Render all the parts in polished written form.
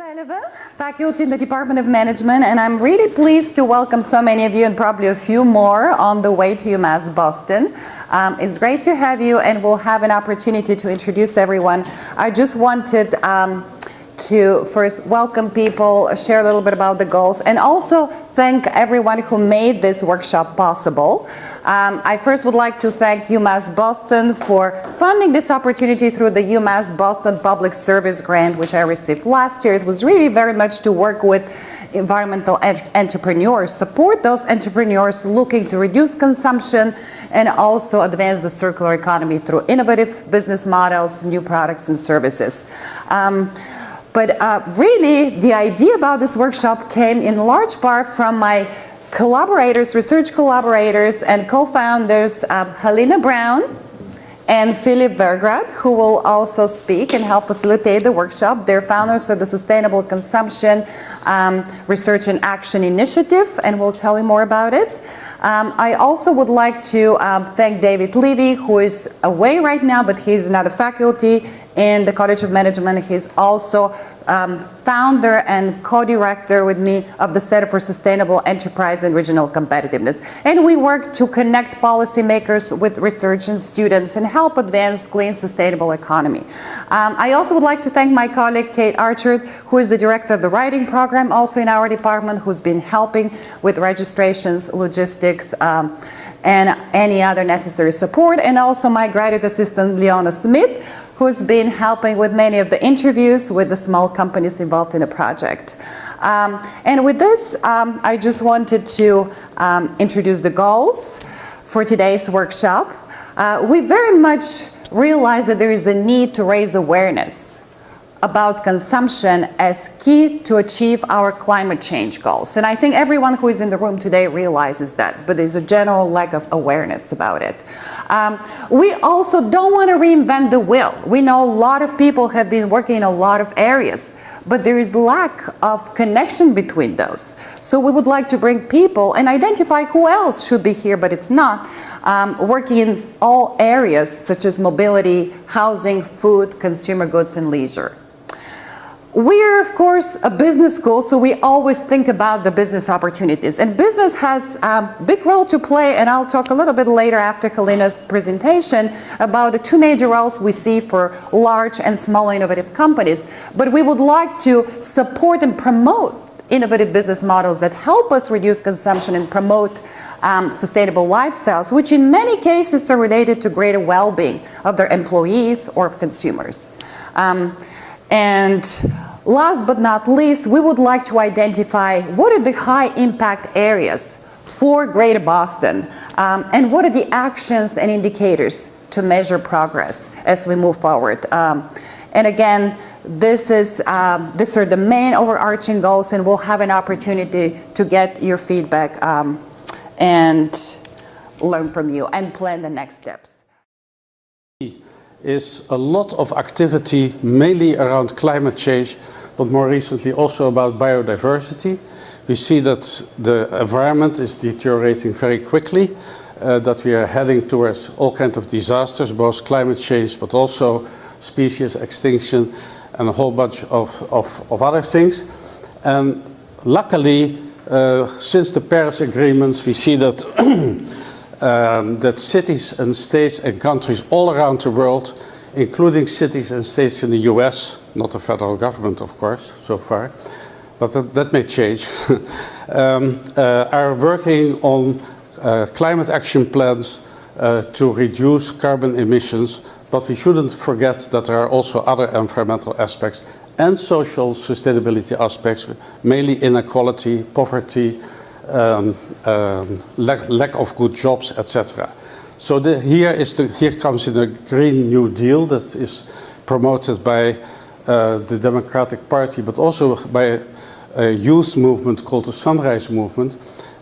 Veleva, faculty in the Department of Management, and I'm really pleased to welcome so many of you and probably a few more on the way to UMass Boston. It's great to have you, and we'll have an opportunity to introduce everyone. I just wanted to first welcome people, share a little bit about the goals, and also thank everyone who made this workshop possible. I first would like to thank UMass Boston for funding this opportunity through the UMass Boston Public Service Grant, which I received last year. It was really very much to work with environmental entrepreneurs, support those entrepreneurs looking to reduce consumption and also advance the circular economy through innovative business models, new products and services. But really, the idea about this workshop came in large part from my collaborators, research collaborators and co-founders, Halina Brown and Vergragt, who will also speak and help facilitate the workshop. They're founders of the Sustainable Consumption Research and Action Initiative, and we'll tell you more about it. I also would like to thank David Levy, who is away right now, but he's another faculty in the College of Management. He's also founder and co-director with me of the Center for Sustainable Enterprise and Regional Competitiveness. And we work to connect policymakers with research and students and help advance clean, sustainable economy. I also would like to thank my colleague, Kate Archer, who is the director of the writing program, also in our department, who's been helping with registrations, logistics, and any other necessary support. And also my graduate assistant, Leona Smith, who's been helping with many of the interviews with the small companies involved in the project. And with this, I just wanted to introduce the goals for today's workshop. We very much realize that there is a need to raise awareness about consumption as key to achieve our climate change goals. And I think everyone who is in the room today realizes that, but there's a general lack of awareness about it. We also don't want to reinvent the wheel. We know a lot of people have been working in a lot of areas, but there is lack of connection between those. So we would like to bring people and identify who else should be here, but it's not, working in all areas such as mobility, housing, food, consumer goods, and leisure. We are, of course, a business school, so we always think about the business opportunities. And business has a big role to play, and I'll talk a little bit later after Halina's presentation about the two major roles we see for large and small innovative companies. But we would like to support and promote innovative business models that help us reduce consumption and promote sustainable lifestyles, which in many cases are related to greater well-being of their employees or of consumers. And last but not least, we would like to identify what are the high impact areas for Greater Boston, and what are the actions and indicators to measure progress as we move forward. And again, these are the main overarching goals, and we'll have an opportunity to get your feedback and learn from you and plan the next steps. Is a lot of activity mainly around climate change, but more recently also about biodiversity. We see that the environment is deteriorating very quickly, that we are heading towards all kinds of disasters, both climate change but also species extinction and a whole bunch of other things. And luckily, since the Paris agreements, we see that that cities and states and countries all around the world, including cities and states in the US, not the federal government of course so far, but that may change, are working on climate action plans to reduce carbon emissions, but we shouldn't forget that there are also other environmental aspects and social sustainability aspects, mainly inequality, poverty, lack of good jobs, etc. So here comes in a Green New Deal that is promoted by the Democratic Party, but also by a youth movement called the Sunrise Movement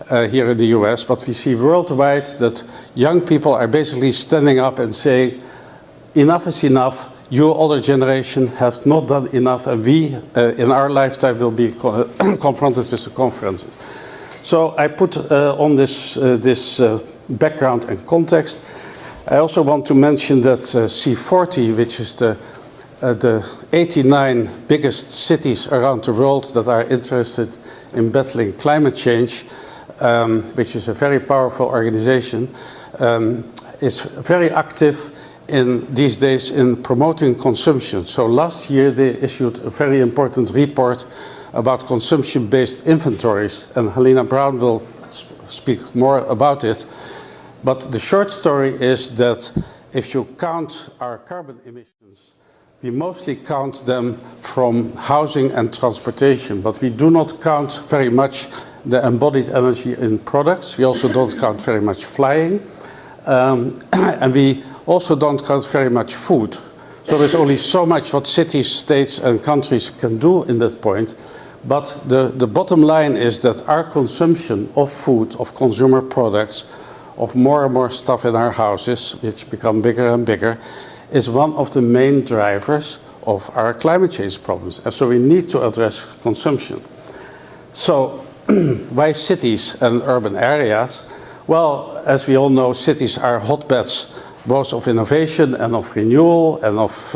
here in the US. But we see worldwide that young people are basically standing up and saying, enough is enough. Your older generation has not done enough, and we, in our lifetime, will be confronted with the consequences. So I put on this background and context. I also want to mention that C40, which is the the 89 biggest cities around the world that are interested in battling climate change, which is a very powerful organization, is very active these days in promoting consumption. So last year they issued a very important report about consumption-based inventories, and Halina Brown will speak more about it. But the short story is that if you count our carbon emissions, we mostly count them from housing and transportation, but we do not count very much the embodied energy in products. We also don't count very much flying. And we also don't count very much food. So there's only so much what cities, states and countries can do in that point. But the bottom line is that our consumption of food, of consumer products, of more and more stuff in our houses, which become bigger and bigger, is one of the main drivers of our climate change problems. And so we need to address consumption. So why cities and urban areas? Well, as we all know, cities are hotbeds both of innovation and of renewal and of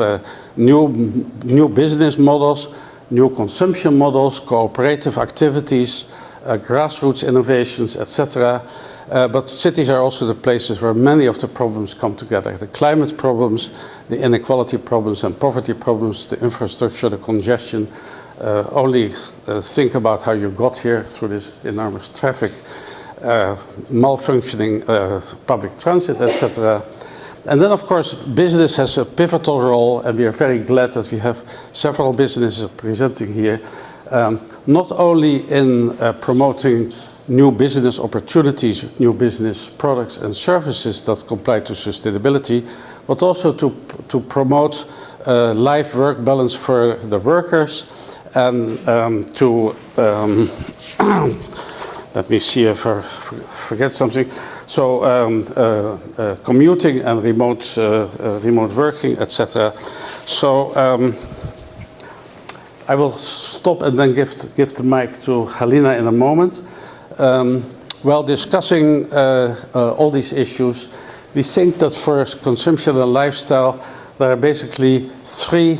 new business models, new consumption models, cooperative activities, grassroots innovations, etc. But cities are also the places where many of the problems come together. The climate problems, the inequality problems and poverty problems, the infrastructure, the congestion. Only think about how you got here through this enormous traffic, malfunctioning public transit, etc. And then, of course, business has a pivotal role, and we are very glad that we have several businesses presenting here, not only in promoting new business opportunities, new business products and services that comply to sustainability, but also to promote life-work balance for the workers, and let me see if I forget something. So commuting and remote working, etc. So I will stop and then give the mic to Halina in a moment. While discussing all these issues, we think that for consumption and lifestyle, there are basically three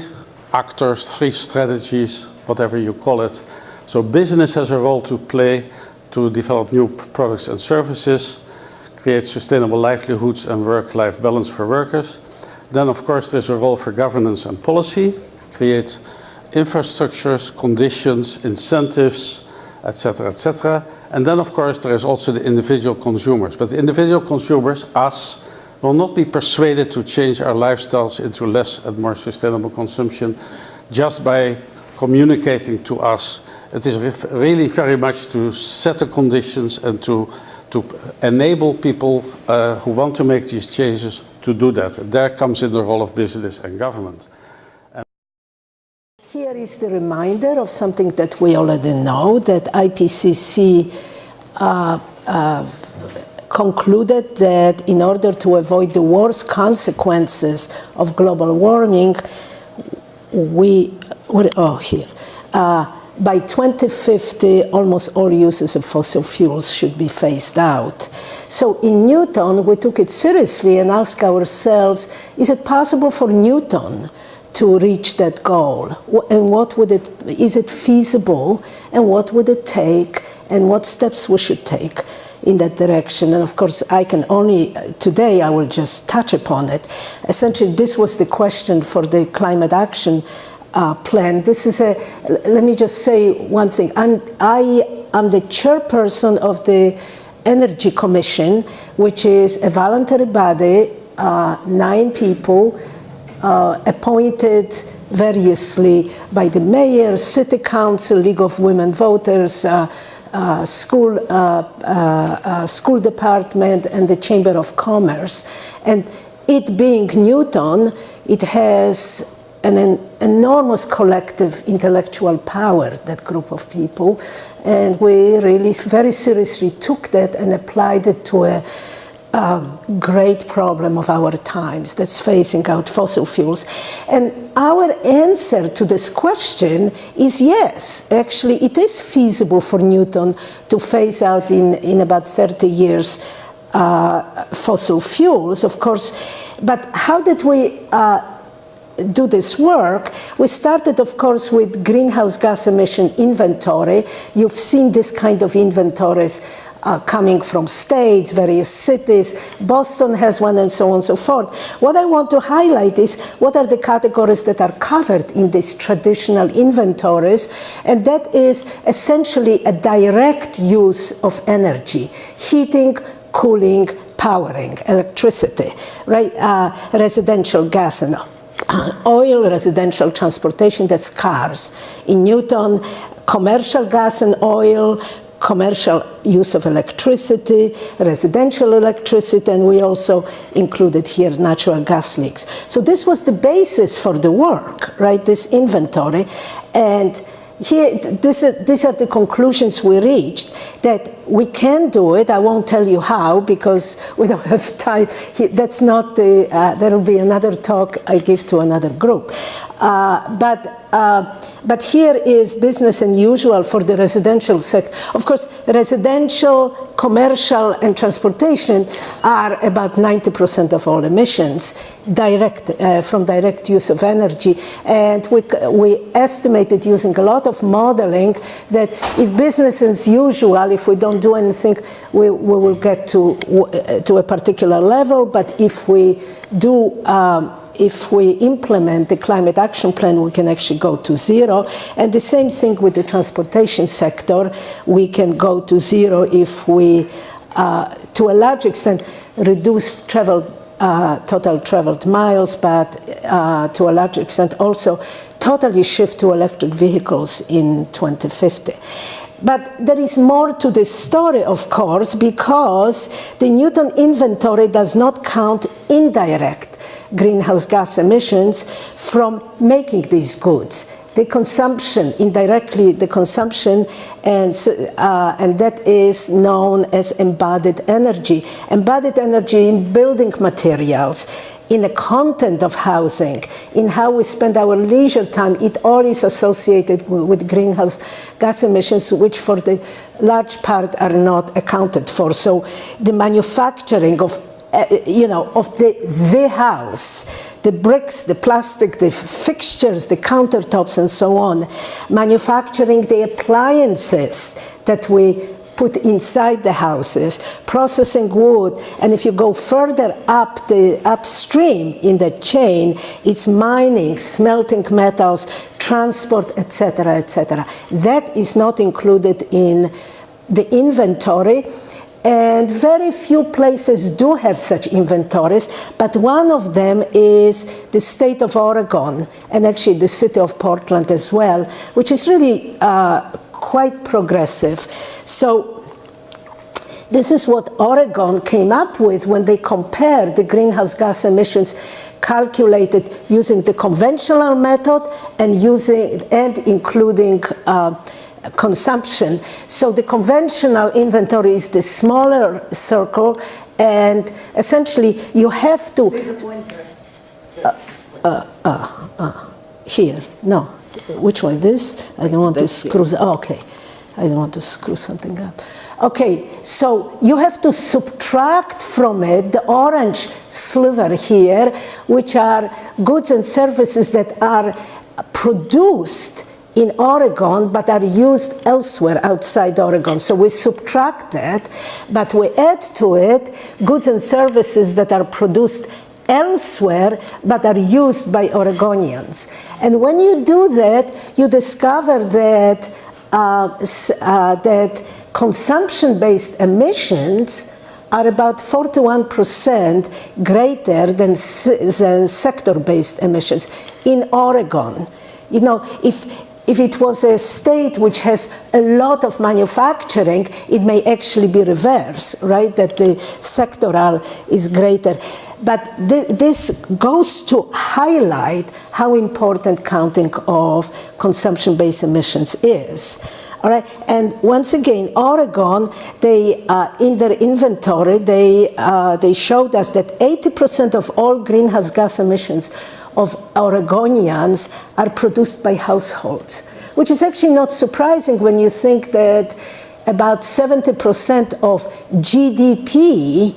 actors, three strategies, whatever you call it. So business has a role to play to develop new products and services, create sustainable livelihoods and work-life balance for workers. Then, of course, there's a role for governance and policy, create infrastructures, conditions, incentives, etc., etc. And then, of course, there is also the individual consumers. But the individual consumers, us, will not be persuaded to change our lifestyles into less and more sustainable consumption just by communicating to us. It is really very much to set the conditions and to enable people who want to make these changes to do that. And there comes in the role of business and government. Here is the reminder of something that we already know, that IPCC concluded that in order to avoid the worst consequences of global warming, by 2050, almost all uses of fossil fuels should be phased out. So in Newton, we took it seriously and asked ourselves, is it possible for Newton to reach that goal? And is it feasible? And what would it take? And what steps we should take in that direction? And of course, today I will just touch upon it. Essentially, this was the question for the climate action plan. Let me just say one thing. I am the chairperson of the Energy Commission, which is a voluntary body, 9 people, appointed variously by the mayor, city council, League of Women Voters, school department, and the Chamber of Commerce. And it being Newton, it has an enormous collective intellectual power, that group of people. And we really very seriously took that and applied it to a great problem of our times, that's phasing out fossil fuels. And our answer to this question is yes. Actually, it is feasible for Newton to phase out in about 30 years fossil fuels, of course. But how did we do this work, we started, of course, with greenhouse gas emission inventory. You've seen this kind of inventories coming from states, various cities. Boston has one, and so on and so forth. What I want to highlight is what are the categories that are covered in these traditional inventories, and that is essentially a direct use of energy: heating, cooling, powering, electricity, right? Residential gas and oil, residential transportation, that's cars. In Newton, commercial gas and oil, commercial use of electricity, residential electricity, and we also included here natural gas leaks. So this was the basis for the work, right, this inventory. And here, these are the conclusions we reached, that we can do it. I won't tell you how because we don't have time. That's not the, there will be another talk I give to another group. But here is business as usual for the residential sector. Of course, residential, commercial, and transportation are about 90% of all emissions from direct use of energy. And we estimated using a lot of modeling that if business as usual, if we don't do anything, we will get to a particular level. But if we do if we implement the climate action plan, we can actually go to zero. And the same thing with the transportation sector. We can go to zero if we, to a large extent, reduce total traveled miles, but to a large extent also totally shift to electric vehicles in 2050. But there is more to this story, of course, because the Newton inventory does not count indirect greenhouse gas emissions from making these goods. The consumption, indirectly the consumption, and that is known as embodied energy. Embodied energy in building materials, in the content of housing, in how we spend our leisure time. It all is associated with greenhouse gas emissions, which for the large part are not accounted for. So the manufacturing of the house, the bricks, the plastic, the fixtures, the countertops, and so on, manufacturing the appliances that we put inside the houses, processing wood, and if you go further upstream in the chain, it's mining, smelting metals, transport, etc., etc. That is not included in the inventory. And very few places do have such inventories, but one of them is the state of Oregon, and actually the city of Portland as well, which is really quite progressive. So this is what Oregon came up with when they compared the greenhouse gas emissions calculated using the conventional method and including consumption. So the conventional inventory is the smaller circle, and essentially you have to here. No, which one? This? I don't want to screw. Oh, okay, I don't want to screw something up. Okay, so you have to subtract from it the orange sliver here, which are goods and services that are produced in Oregon, but are used elsewhere outside Oregon. So we subtract that, but we add to it goods and services that are produced elsewhere, but are used by Oregonians. And when you do that, you discover that that consumption-based emissions are about 41% greater than sector-based emissions in Oregon. You know, if it was a state which has a lot of manufacturing, it may actually be reverse, right? That the sectoral is greater. But this goes to highlight how important counting of consumption-based emissions is. All right, and once again, Oregon, they in their inventory, they showed us that 80% of all greenhouse gas emissions of Oregonians are produced by households, which is actually not surprising when you think that about 70% of GDP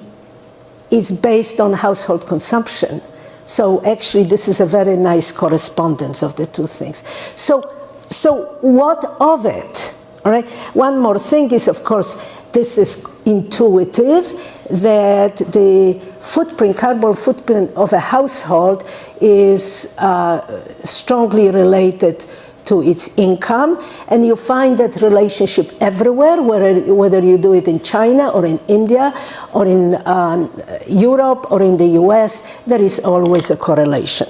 is based on household consumption, So actually, this is a very nice correspondence of the two things. So what of it? All right. One more thing is, of course, this is intuitive, that the footprint, carbon footprint of a household is strongly related to its income, and you find that relationship everywhere, whether you do it in China or in India or in Europe or in the US, there is always a correlation.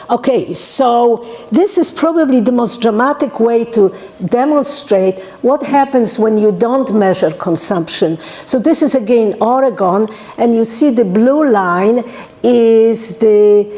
Okay, so this is probably the most dramatic way to demonstrate what happens when you don't measure consumption. So this is again Oregon, and you see the blue line is the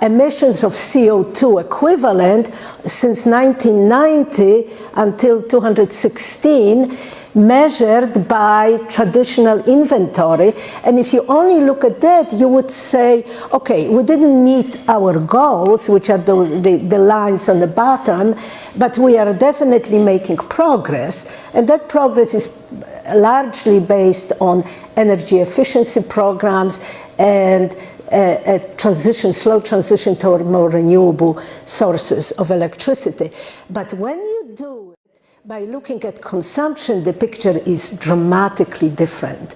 emissions of CO2 equivalent since 1990 until 2016, measured by traditional inventory. And if you only look at that, you would say, okay, we didn't meet our goals, which are the lines on the bottom, but we are definitely making progress. And that progress is largely based on energy efficiency programs and a slow transition toward more renewable sources of electricity. But when you do it by looking at consumption, the picture is dramatically different.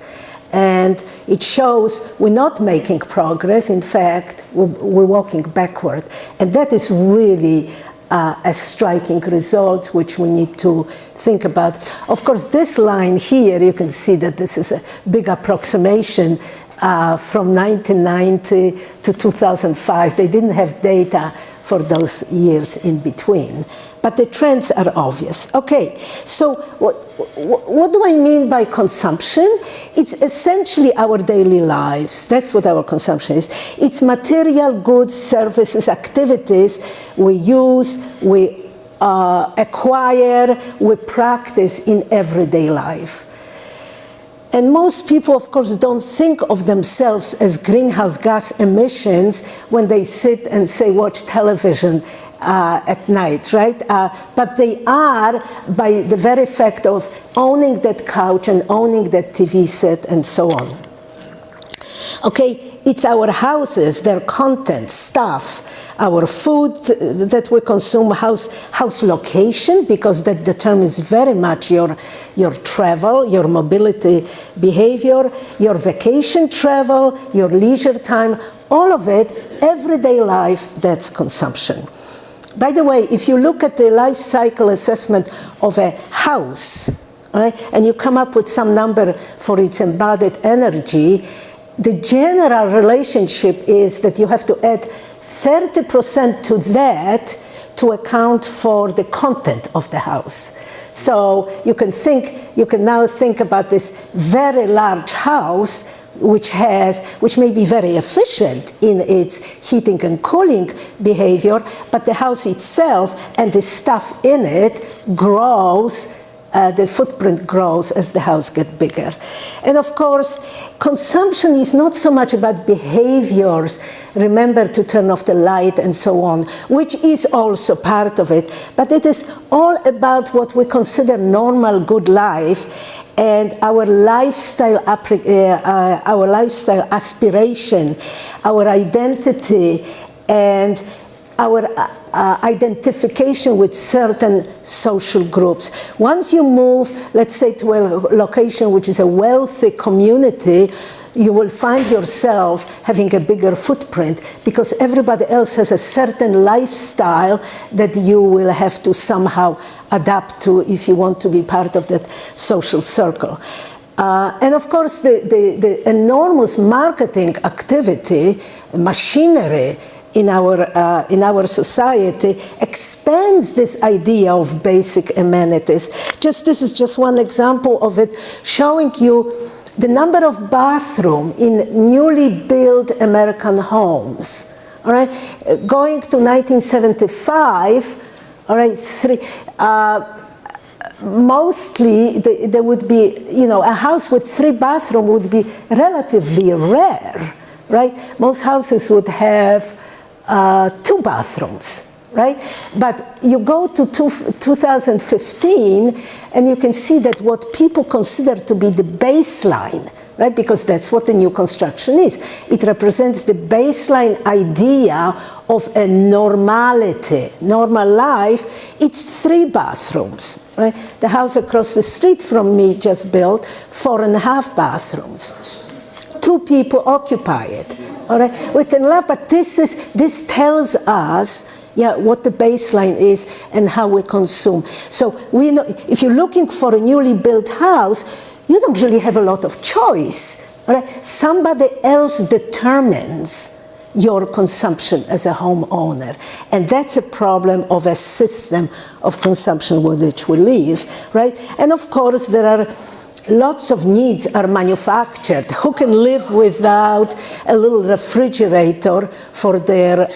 And it shows we're not making progress. In fact, we're walking backward. And that is really a striking result, which we need to think about. Of course, this line here, you can see that this is a big approximation from 1990 to 2005. They didn't have data for those years in between. But the trends are obvious. Okay, so what do I mean by consumption? It's essentially our daily lives. That's what our consumption is. It's material, goods, services, activities we use, we acquire, we practice in everyday life. And most people, of course, don't think of themselves as greenhouse gas emissions when they sit and, say, watch television at night, right? But they are by the very fact of owning that couch and owning that TV set and so on. Okay, it's our houses, their content, stuff, our food that we consume, house location, because that determines very much your travel, your mobility behavior, your vacation travel, your leisure time, all of it, everyday life, that's consumption. By the way, if you look at the life cycle assessment of a house, right, and you come up with some number for its embodied energy, the general relationship is that you have to add 30% to that to account for the content of the house. So you can now think about this very large house which may be very efficient in its heating and cooling behavior, but the house itself and the stuff in it grows. The footprint grows as the house gets bigger. And of course, consumption is not so much about behaviors, remember to turn off the light and so on, which is also part of it, but it is all about what we consider normal good life and our lifestyle aspiration, our identity, and our identification with certain social groups. Once you move, let's say, to a location which is a wealthy community, you will find yourself having a bigger footprint because everybody else has a certain lifestyle that you will have to somehow adapt to if you want to be part of that social circle. And of course, the enormous marketing activity, machinery, in our society expands this idea of basic amenities. This is just one example of it, showing you the number of bathrooms in newly built American homes. All right, going to 1975, all right, mostly there would be, a house with 3 bathrooms would be relatively rare, right? Most houses would have 2 bathrooms, right? But you go to 2015 and you can see that what people consider to be the baseline right? Because that's what the new construction is. It represents the baseline idea of a normality, normal life. It's 3 bathrooms, right? The house across the street from me just built 4.5 bathrooms. 2 people occupy it, all right? We can laugh, but this tells us what the baseline is and how we consume. So we know, if you're looking for a newly built house, you don't really have a lot of choice. Right? Somebody else determines your consumption as a homeowner. And that's a problem of a system of consumption with which we live. Right? And of course, there are lots of needs are manufactured. Who can live without a little refrigerator for their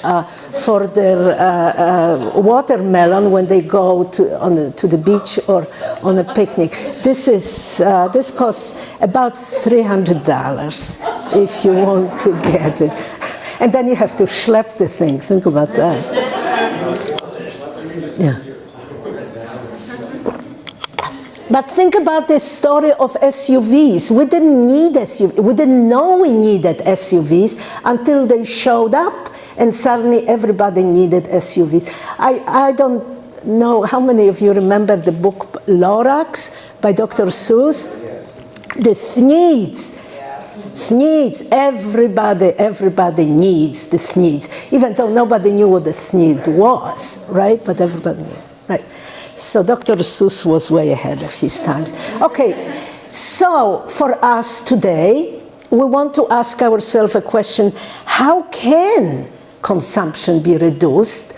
watermelon when they go to the beach or on a picnic? This costs about $300 if you want to get it, and then you have to schlep the thing. Think about that. Yeah. But think about the story of SUVs. We didn't need SUVs. We didn't know we needed SUVs until they showed up, and suddenly everybody needed SUVs. I don't know how many of you remember the book Lorax by Dr. Seuss? Yes. The Thneeds. Thneeds. Everybody needs the Thneeds, even though nobody knew what the Thneed was, right? But everybody knew, right? So Dr. Seuss was way ahead of his times. Okay, so for us today, we want to ask ourselves a question: how can consumption be reduced,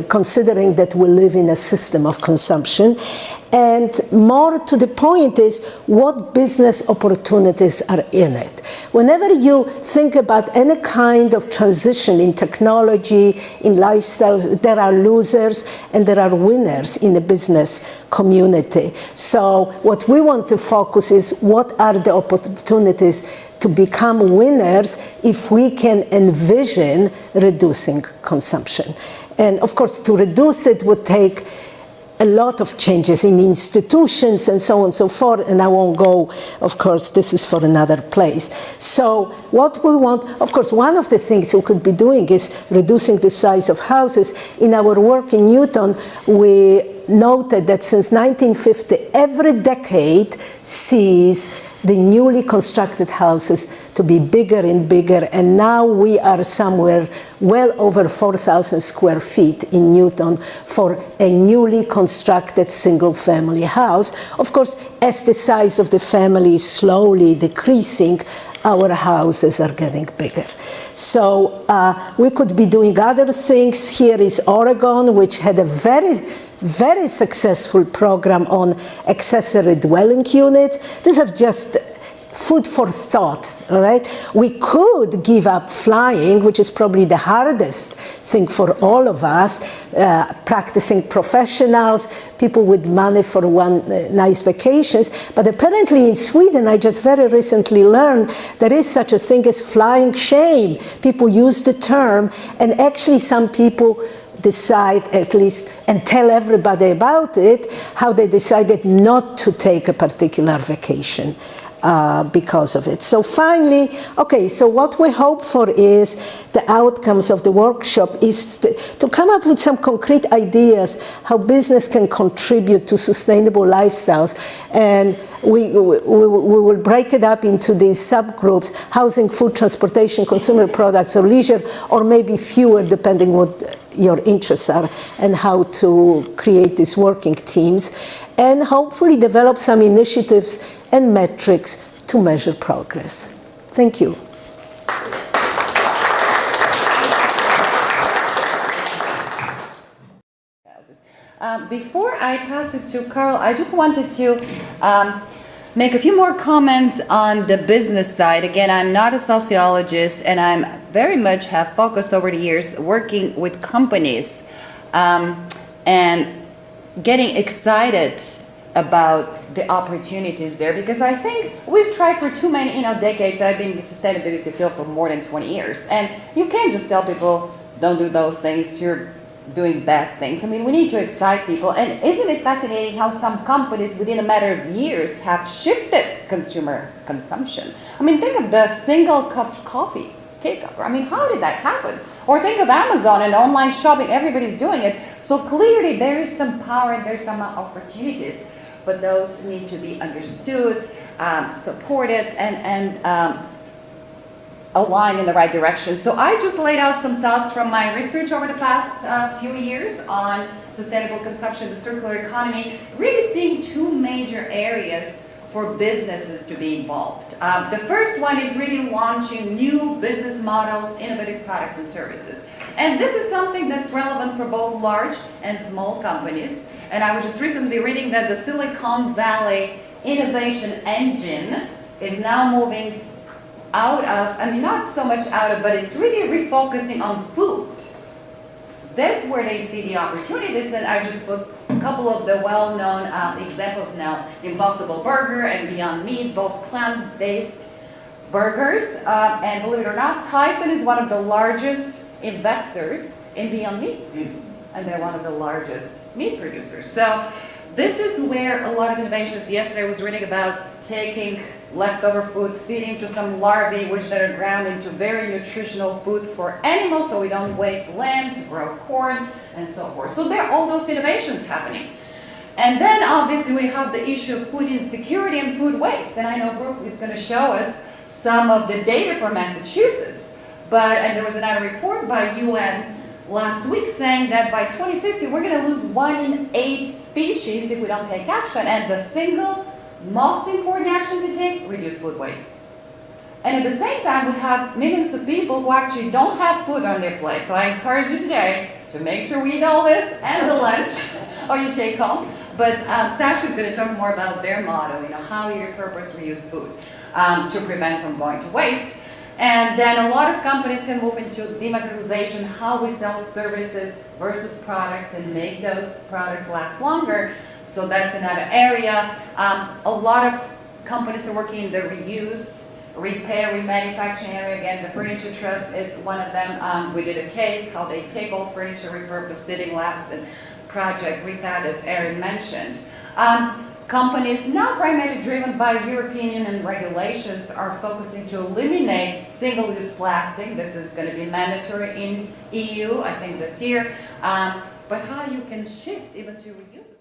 considering that we live in a system of consumption? And more to the point is, what business opportunities are in it? Whenever you think about any kind of transition in technology, in lifestyles, there are losers and there are winners in the business community. So what we want to focus is, what are the opportunities to become winners if we can envision reducing consumption? And of course, to reduce it would take a lot of changes in institutions and so on and so forth, and I won't go, of course, this is for another place. So what we want, of course, one of the things we could be doing is reducing the size of houses. In our work in Newton, we noted that since 1950, every decade sees the newly constructed houses to be bigger and bigger, and now we are somewhere well over 4,000 square feet in Newton for a newly constructed single-family house. Of course, as the size of the family is slowly decreasing, our houses are getting bigger. So we could be doing other things. Here is Oregon, which had a very successful program on accessory dwelling units. These are just food for thought, all right? We could give up flying, which is probably the hardest thing for all of us, practicing professionals, people with money for one nice vacations. But apparently in Sweden, I just very recently learned there is such a thing as flying shame. People use the term, and actually some people decide, at least, and tell everybody about it, how they decided not to take a particular vacation because of it. So finally, okay, so what we hope for is the outcomes of the workshop is to come up with some concrete ideas how business can contribute to sustainable lifestyles. And we will break it up into these subgroups: housing, food, transportation, consumer products, or leisure, or maybe fewer depending what your interests are, and how to create these working teams, and hopefully develop some initiatives and metrics to measure progress. Thank you. Before I pass it to Carl, I just wanted to make a few more comments on the business side. Again, I'm not a sociologist, and I'm very much have focused over the years working with companies and getting excited about the opportunities there, because I think we've tried for too many decades. I've been in the sustainability field for more than 20 years, and you can't just tell people don't do those things. You're doing bad things. I mean, we need to excite people. And isn't it fascinating how some companies within a matter of years have shifted consumer consumption? I mean, think of the single cup coffee take-up. I mean, how did that happen? Or think of Amazon and online shopping. Everybody's doing it. So clearly there is some power and there's some opportunities. But those need to be understood, supported, and aligned in the right direction. So I just laid out some thoughts from my research over the past few years on sustainable consumption, the circular economy, really seeing two major areas for businesses to be involved. The first one is really launching new business models, innovative products and services. And this is something that's relevant for both large and small companies. And I was just recently reading that the Silicon Valley innovation engine is now moving out of, I mean, not so much out of, but it's really refocusing on food. That's where they see the opportunities, and I just put a couple of the well-known examples now. Impossible Burger and Beyond Meat, both plant-based burgers. And believe it or not, Tyson is one of the largest investors in Beyond Meat. And they're one of the largest meat producers. So this is where a lot of innovations. Yesterday I was reading about taking leftover food, feeding to some larvae which then are ground into very nutritional food for animals so we don't waste land to grow corn and so forth. So there are all those innovations happening. And then obviously we have the issue of food insecurity and food waste. And I know Brooke is going to show us some of the data for Massachusetts. And there was another report by UN last week saying that by 2050 we're going to lose 1 in 8 species if we don't take action. And the single most important action to take, reduce food waste. And at the same time, we have millions of people who actually don't have food on their plate. So I encourage you today to make sure we eat all this and the lunch, or you take home. But Sacha is going to talk more about their motto, how you repurpose, reuse food to prevent from going to waste. And then a lot of companies can move into democratization, how we sell services versus products and make those products last longer. So that's another area. A lot of companies are working in the reuse, repair, remanufacturing area. Again, the Furniture Trust is one of them. We did a case how they take old furniture, repurpose sitting labs, and Project Repad, as Erin mentioned. Companies now primarily driven by European Union regulations are focusing to eliminate single-use plastic. This is going to be mandatory in EU, I think this year. But how you can shift even to reusable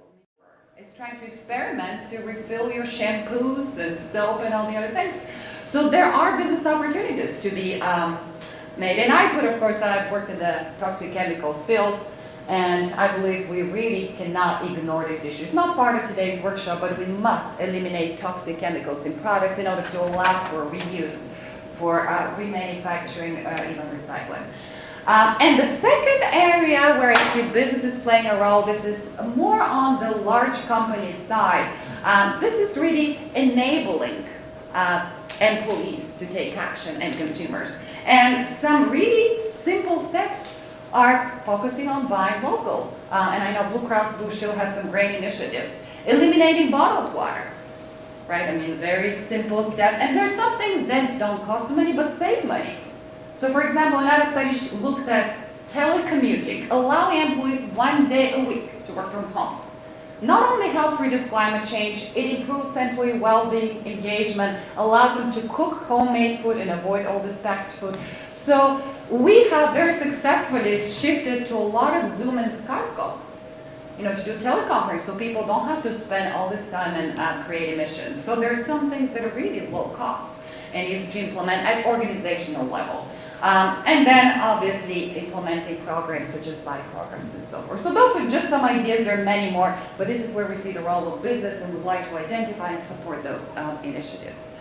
is trying to experiment to refill your shampoos and soap and all the other things. So there are business opportunities to be made. And I put, of course, I've worked in the toxic chemical field, and I believe we really cannot ignore this issue. It's not part of today's workshop, but we must eliminate toxic chemicals in products in order to allow for reuse, for remanufacturing, even recycling. And the second area where I see businesses playing a role, this is more on the large company side. This is really enabling employees to take action and consumers. And some really simple steps are focusing on buying local. And I know Blue Cross Blue Shield has some great initiatives. Eliminating bottled water, right? I mean, very simple step. And there's some things that don't cost money but save money. So for example, another study looked at telecommuting, allowing employees 1 day a week to work from home. Not only helps reduce climate change, it improves employee well-being, engagement, allows them to cook homemade food and avoid all this packaged food. So we have very successfully shifted to a lot of Zoom and Skype calls, to do teleconference, so people don't have to spend all this time and create emissions. So there are some things that are really low cost and easy to implement at organizational level. And then obviously implementing programs such as body programs and so forth. So those are just some ideas, there are many more, but this is where we see the role of business and would like to identify and support those initiatives.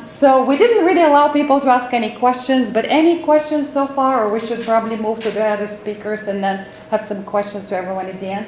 So we didn't really allow people to ask any questions, but any questions so far, or we should probably move to the other speakers and then have some questions to everyone at the end.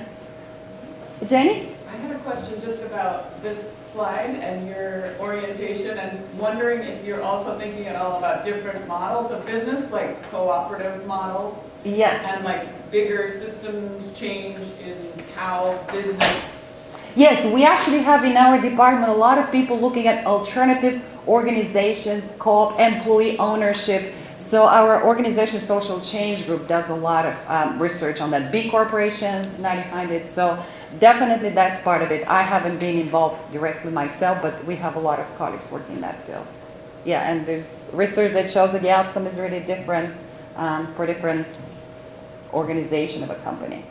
Jenny? I had a question just about this slide and your orientation, and wondering if you're also thinking at all about different models of business, like cooperative models. Yes. And like bigger systems change in how business. Yes, we actually have in our department a lot of people looking at alternative organizations called employee ownership. So our organization, Social Change Group, does a lot of research on that. Big corporations, not behind it. So definitely that's part of it. I haven't been involved directly myself, but we have a lot of colleagues working in that field. Yeah, and there's research that shows that the outcome is really different for different organization of a company.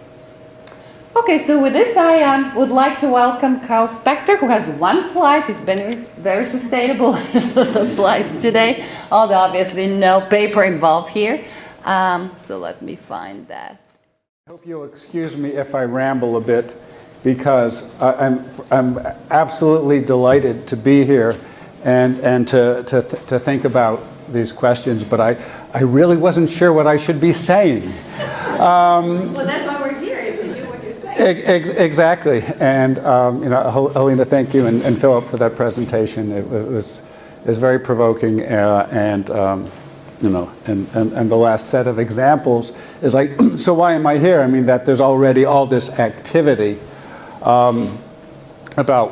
Okay, so with this, I would like to welcome Carl Spector, who has one slide. He's been very sustainable with the slides today, although obviously no paper involved here. So let me find that. I hope you'll excuse me if I ramble a bit, because I'm absolutely delighted to be here and to think about these questions, but I really wasn't sure what I should be saying. Well, that's why we're here, is to do what you're saying. Exactly, and Halina, thank you, and Philip for that presentation. It was very provoking, and the last set of examples is like, so why am I here? I mean, that there's already all this activity about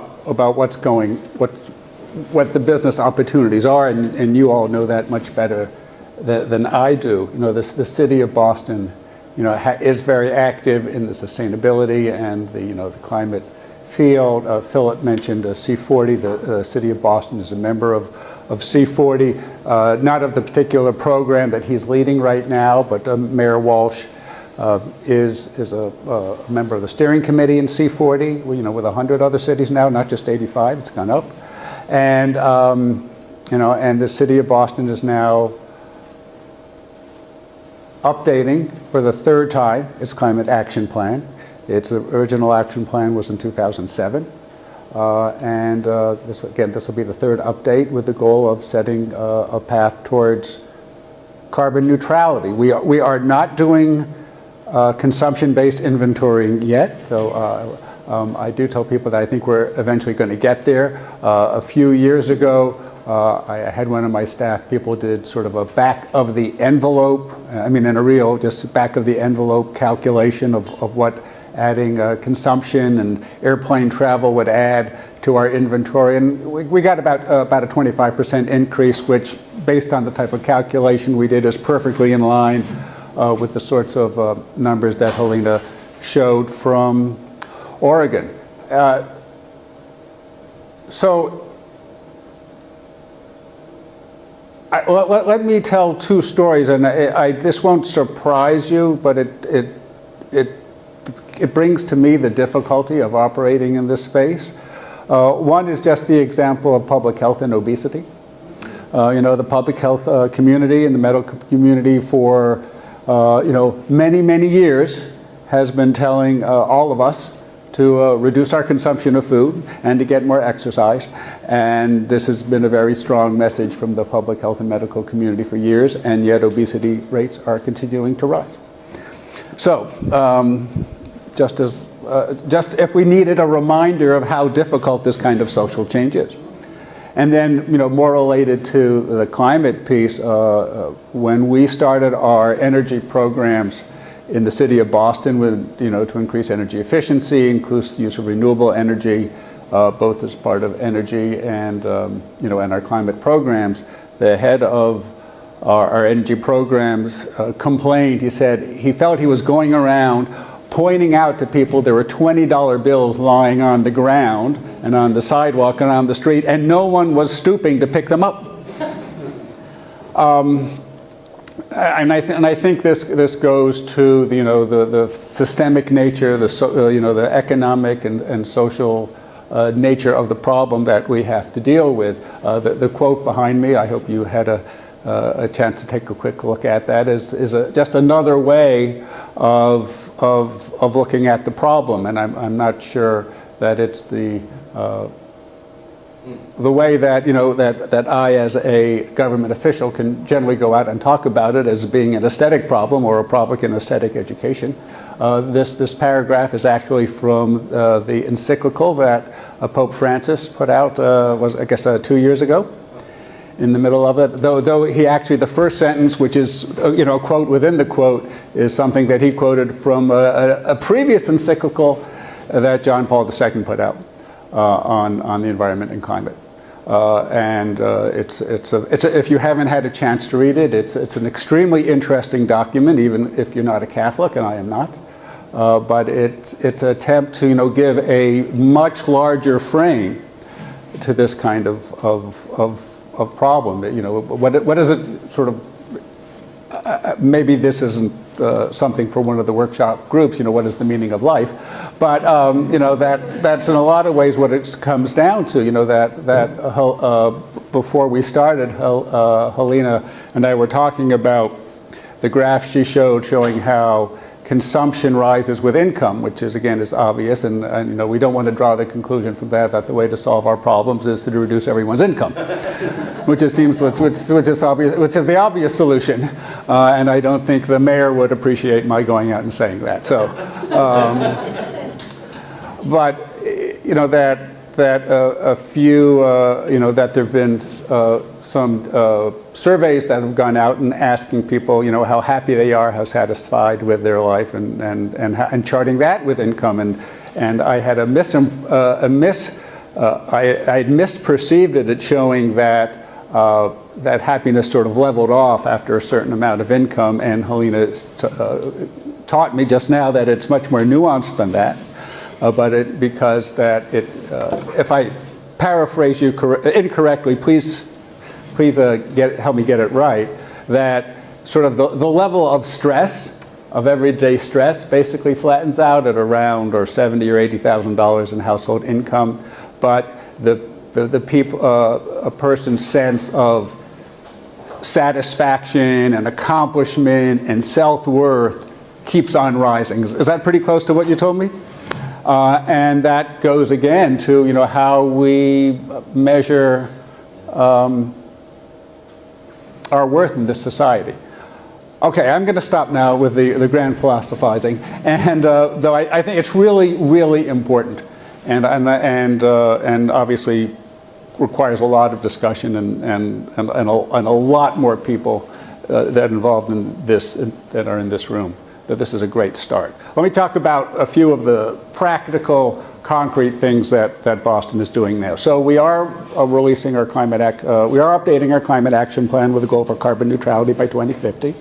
what the business opportunities are, and you all know that much better than I do. The city of Boston, is very active in the sustainability and the climate field. Philip mentioned C40. The city of Boston is a member of C40, not of the particular program that he's leading right now, but Mayor Walsh is a member of the steering committee in C40. With 100 other cities now, not just 85. It's gone up, and and the city of Boston is now updating for the third time its climate action plan. Its original action plan was in 2007. This will be the third update with the goal of setting a path towards carbon neutrality. We are not doing consumption-based inventorying yet, though I do tell people that I think we're eventually going to get there. A few years ago, I had one of my staff people did sort of a back of the envelope, in a real just back of the envelope calculation of what adding consumption and airplane travel would add to our inventory. And we got about a 25% increase, which based on the type of calculation we did is perfectly in line with the sorts of numbers that Halina showed from Oregon. Let me tell two stories, and this won't surprise you, but it brings to me the difficulty of operating in this space. One is just the example of public health and obesity. The public health community and the medical community for many, many years has been telling all of us to reduce our consumption of food and to get more exercise. And this has been a very strong message from the public health and medical community for years, and yet obesity rates are continuing to rise. So, just if we needed a reminder of how difficult this kind of social change is. And then, more related to the climate piece, when we started our energy programs in the city of Boston with, to increase energy efficiency, increase the use of renewable energy, both as part of energy and, and our climate programs, the head of our energy programs complained. He said he felt he was going around pointing out to people there were $20 bills lying on the ground and on the sidewalk and on the street, and no one was stooping to pick them up. And I think this goes to the systemic nature, the economic and social nature of the problem that we have to deal with. The quote behind me, I hope you had a chance to take a quick look at that, is just another way of looking at the problem, and I'm not sure that it's the way that that I, as a government official, can generally go out and talk about it as being an aesthetic problem or a problem in aesthetic education. This paragraph is actually from the encyclical that Pope Francis put out, was I guess 2 years ago. In the middle of it, though he actually, the first sentence, which is a quote within the quote, is something that he quoted from a previous encyclical that John Paul II put out on the environment and climate. If you haven't had a chance to read it, it's an extremely interesting document, even if you're not a Catholic, and I am not. But it's an attempt to give a much larger frame to this kind of problem. What is it sort of? Maybe this isn't something for one of the workshop groups. What is the meaning of life? But that's in a lot of ways what it comes down to. Before we started, Halina and I were talking about the graph she showed showing how consumption rises with income, which is obvious, and we don't want to draw the conclusion from that the way to solve our problems is to reduce everyone's income, which is the obvious solution, and I don't think the mayor would appreciate my going out and saying that. So, but that there've been some surveys that have gone out and asking people, how happy they are, how satisfied with their life, and charting that with income. And I had I had misperceived it at showing that that happiness sort of leveled off after a certain amount of income. And Halina taught me just now that it's much more nuanced than that. Because if I paraphrase you incorrectly, please help me get it right, that sort of the level of stress, of everyday stress, basically flattens out at around or $70,000 or $80,000 in household income, but a person's sense of satisfaction and accomplishment and self-worth keeps on rising. Is that pretty close to what you told me? And that goes again to how we measure our worth in this society. Okay, I'm going to stop now with the grand philosophizing, and though I think it's really, really important, and obviously requires a lot of discussion and a lot more people that are involved in this that are in this room. That this is a great start. Let me talk about a few of the practical, concrete things that Boston is doing now. So we are releasing our we are updating our climate action plan with a goal for carbon neutrality by 2050.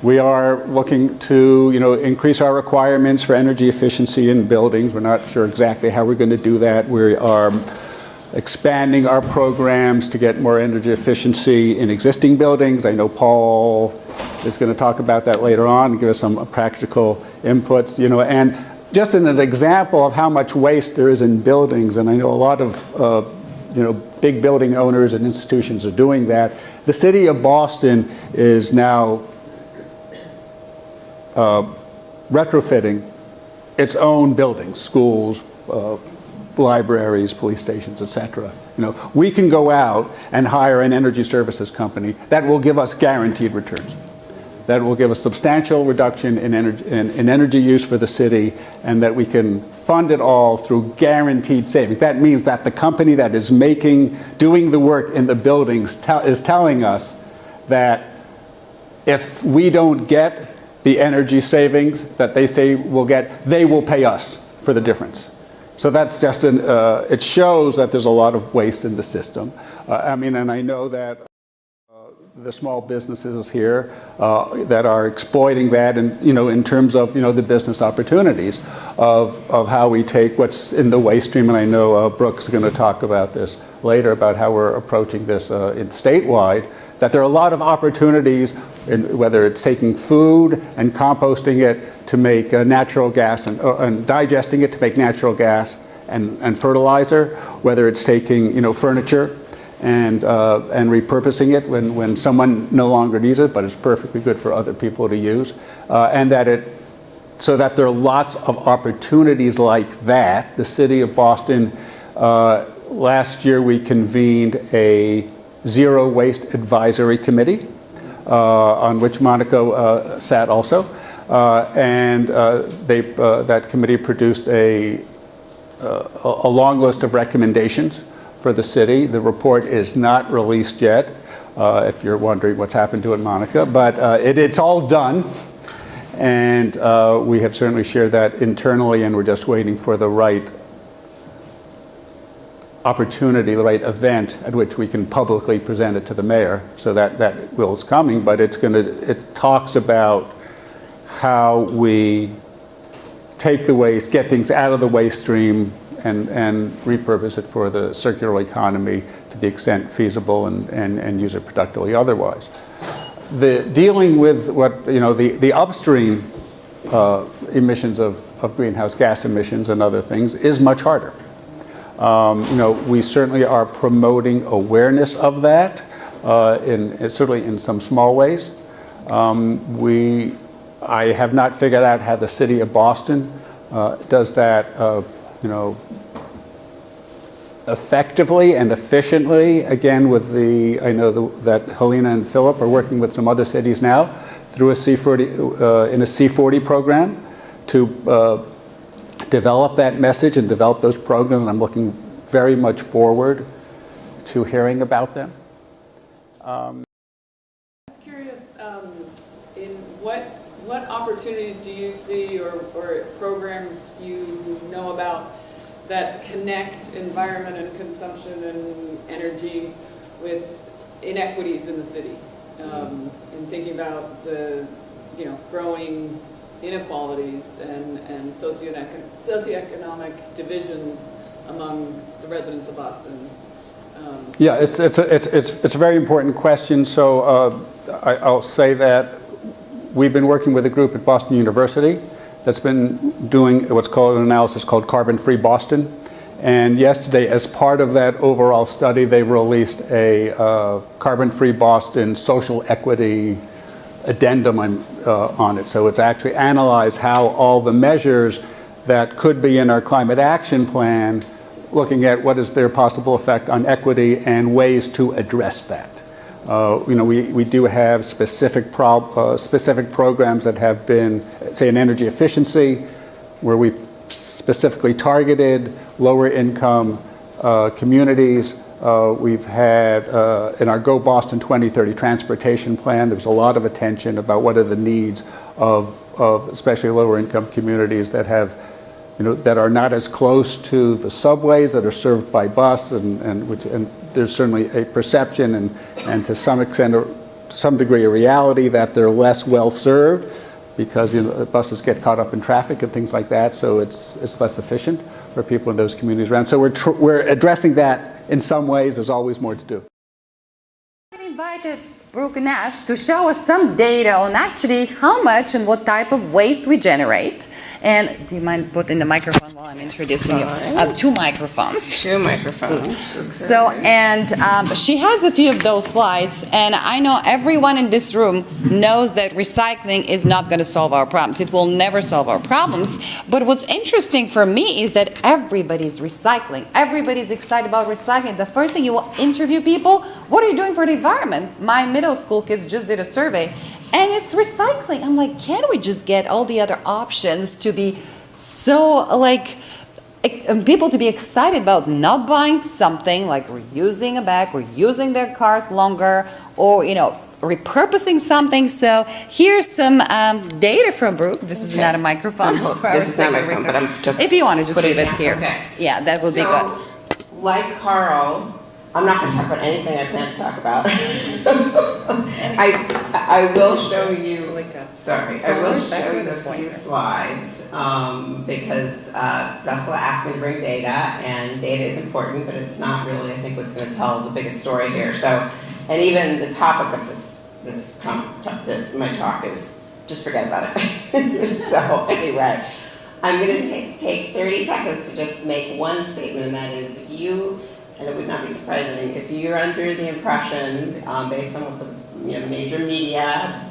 We are looking to increase our requirements for energy efficiency in buildings. We're not sure exactly how we're going to do that. We are expanding our programs to get more energy efficiency in existing buildings. I know Paul is going to talk about that later on and give us some practical inputs, and just an example of how much waste there is in buildings, and I know a lot of big building owners and institutions are doing that. The city of Boston is now retrofitting its own buildings, schools, libraries, police stations, etc. We can go out and hire an energy services company that will give us guaranteed returns. That will give a substantial reduction in energy use for the city, and that we can fund it all through guaranteed savings. That means that the company that is doing the work in the buildings is telling us that if we don't get the energy savings that they say we'll get, they will pay us for the difference. So that's just it shows that there's a lot of waste in the system. And I know that the small businesses here that are exploiting that, and in terms of the business opportunities of how we take what's in the waste stream, and I know Brooke's going to talk about this later about how we're approaching this statewide. That there are a lot of opportunities, whether it's taking food and composting it to make natural gas and digesting it to make natural gas and fertilizer, whether it's taking furniture and repurposing it when someone no longer needs it, but it's perfectly good for other people to use, so that there are lots of opportunities like that. The city of Boston, last year we convened a Zero Waste Advisory Committee, on which Monica sat also, and that committee produced a long list of recommendations for the city. The report is not released yet, if you're wondering what's happened to it, Monica, but it's all done, and we have certainly shared that internally, and we're just waiting for the right opportunity, the right event at which we can publicly present it to the mayor. So that will is coming, but it talks about how we take the waste, get things out of the waste stream, and repurpose it for the circular economy to the extent feasible and use it productively otherwise. Dealing with the upstream emissions of greenhouse gas emissions and other things is much harder. We certainly are promoting awareness of that, certainly in some small ways. I have not figured out how the city of Boston does that, effectively and efficiently. Again, with I know that Halina and Philip are working with some other cities now through a C40 in a C40 program to develop that message and develop those programs, and I'm looking very much forward to hearing about them. I was curious, in what opportunities do you see or programs you know about that connect environment and consumption and energy with inequities in the city? And thinking about the growing inequalities and socioeconomic divisions among the residents of Boston. Yeah, it's a very important question. So I'll say that we've been working with a group at Boston University that's been doing what's called an analysis called Carbon Free Boston. And yesterday, as part of that overall study, they released a Carbon Free Boston social equity addendum on it. So it's actually analyzed how all the measures that could be in our climate action plan, looking at what is their possible effect on equity and ways to address that. We do have specific programs that have been, say, in energy efficiency, where we specifically targeted lower income communities. We've had, in our Go Boston 2030 transportation plan, there was a lot of attention about what are the needs of especially lower income communities that have, that are not as close to the subways that are served by bus, and there's certainly a perception and to some extent, or some degree, a reality that they're less well served because buses get caught up in traffic and things like that, so it's less efficient for people in those communities around. So we're addressing that in some ways. There's always more to do. I invited Brooke Nash to show us some data on actually how much and what type of waste we generate. And do you mind putting the microphone while I'm introducing you? Two microphones. Two microphones. So, and she has a few of those slides, and I know everyone in this room knows that recycling is not going to solve our problems. It will never solve our problems. But what's interesting for me is that everybody's recycling. Everybody's excited about recycling. The first thing you will interview people, what are you doing for the environment? My middle school kids just did a survey, and it's recycling. I'm like, can't we just get all the other options to be so, people to be excited about not buying something like reusing a bag, reusing their cars longer, or, repurposing something. So here's some data from Brooke. This is not a microphone. This is not a microphone, but I'm if you want to just leave it down. here. Okay. Yeah, that would be good. Like Carl, I'm not going to talk about anything I plan to talk about. I will show you. I will show you a few slides because Vesela asked me to bring data, and data is important, but it's not really, I think, what's going to tell the biggest story here. So, and even the topic of my talk is just forget about it. So anyway, I'm going to take 30 seconds to just make one statement, and that is, if you, and it would not be surprising, if you're under the impression, based on what the major media,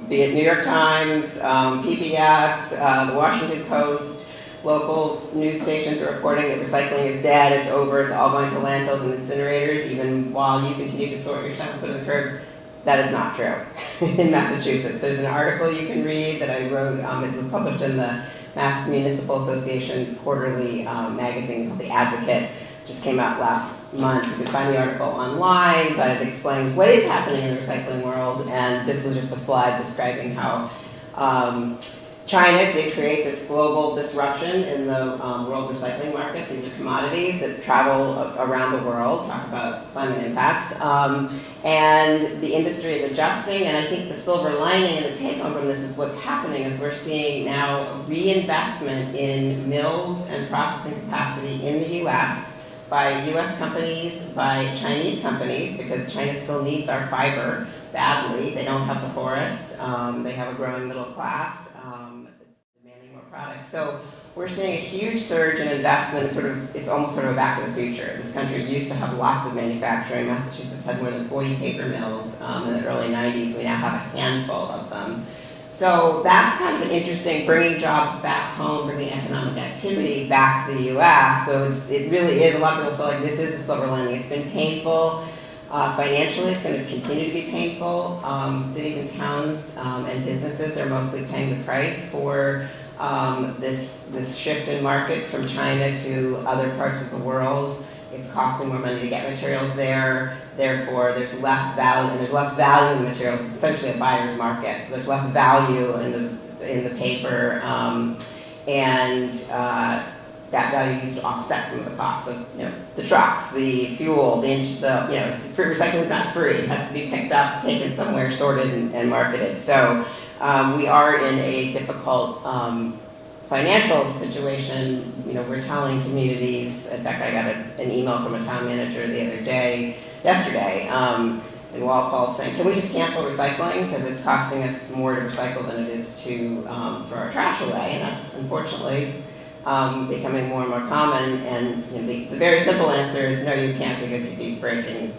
be it New York Times, PBS, the Washington Post, local news stations are reporting that recycling is dead, it's over, it's all going to landfills and incinerators, even while you continue to sort your stuff and put it in the curb. That is not true. In Massachusetts, there's an article you can read that I wrote. It was published in the Mass Municipal Association's quarterly magazine called The Advocate. Just came out last month. You can find the article online, but it explains what is happening in the recycling world. And this was just a slide describing how China did create this global disruption in the world recycling markets. These are commodities that travel around the world, talk about climate impacts. And the industry is adjusting, and I think the silver lining and the take home from this is what's happening is we're seeing now reinvestment in mills and processing capacity in the US by US companies, by Chinese companies, because China still needs our fiber badly. They don't have the forests. They have a growing middle class. It's demanding more products. So we're seeing a huge surge in investment. It's almost sort of a back to the future. This country used to have lots of manufacturing. Massachusetts had more than 40 paper mills in the early 90s. We now have a handful of them. So that's kind of an interesting, bringing jobs back home, bringing economic activity back to the U.S. So it really is, a lot of people feel like this is the silver lining. It's been painful. Financially, it's going to continue to be painful. Cities and towns and businesses are mostly paying the price for this shift in markets from China to other parts of the world. It's costing more money to get materials there. Therefore, there's less value, and there's less value in the materials. It's essentially a buyer's market, so there's less value in the paper, and that value used to offset some of the costs of the trucks, the fuel, free recycling is not free. It has to be picked up, taken somewhere, sorted, and marketed. So we are in a difficult financial situation. We're telling communities. In fact, I got an email from a town manager yesterday, in Walpole saying, "Can we just cancel recycling because it's costing us more to recycle than it is to throw our trash away?" And that's unfortunately becoming more and more common. And the very simple answer is no, you can't, because you'd be breaking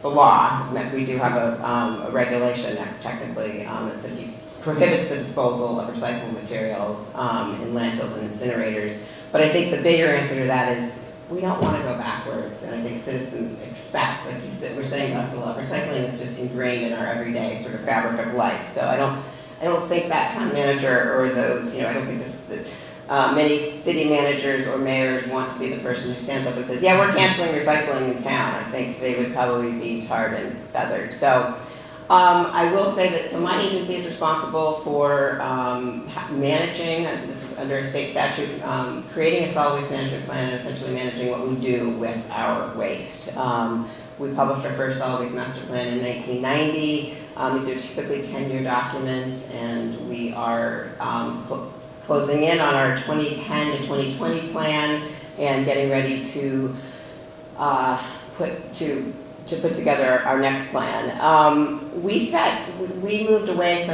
the law. We do have a regulation technically that says you prohibits the disposal of recyclable materials in landfills and incinerators. But I think the bigger answer to that is we don't want to go backwards, and I think citizens expect, like you said, we're saying Vesela, recycling is just ingrained in our everyday sort of fabric of life. So I don't think that town manager or those, I don't think many city managers or mayors want to be the person who stands up and says, yeah, we're canceling recycling in town. I think they would probably be tarred and feathered. So I will say that, so my agency is responsible for managing, this is under a state statute, creating a solid waste management plan and essentially managing what we do with our waste. We published our first solid waste master plan in 1990. These are typically 10-year documents, and we are closing in on our 2010 to 2020 plan and getting ready to put together our next plan. We moved away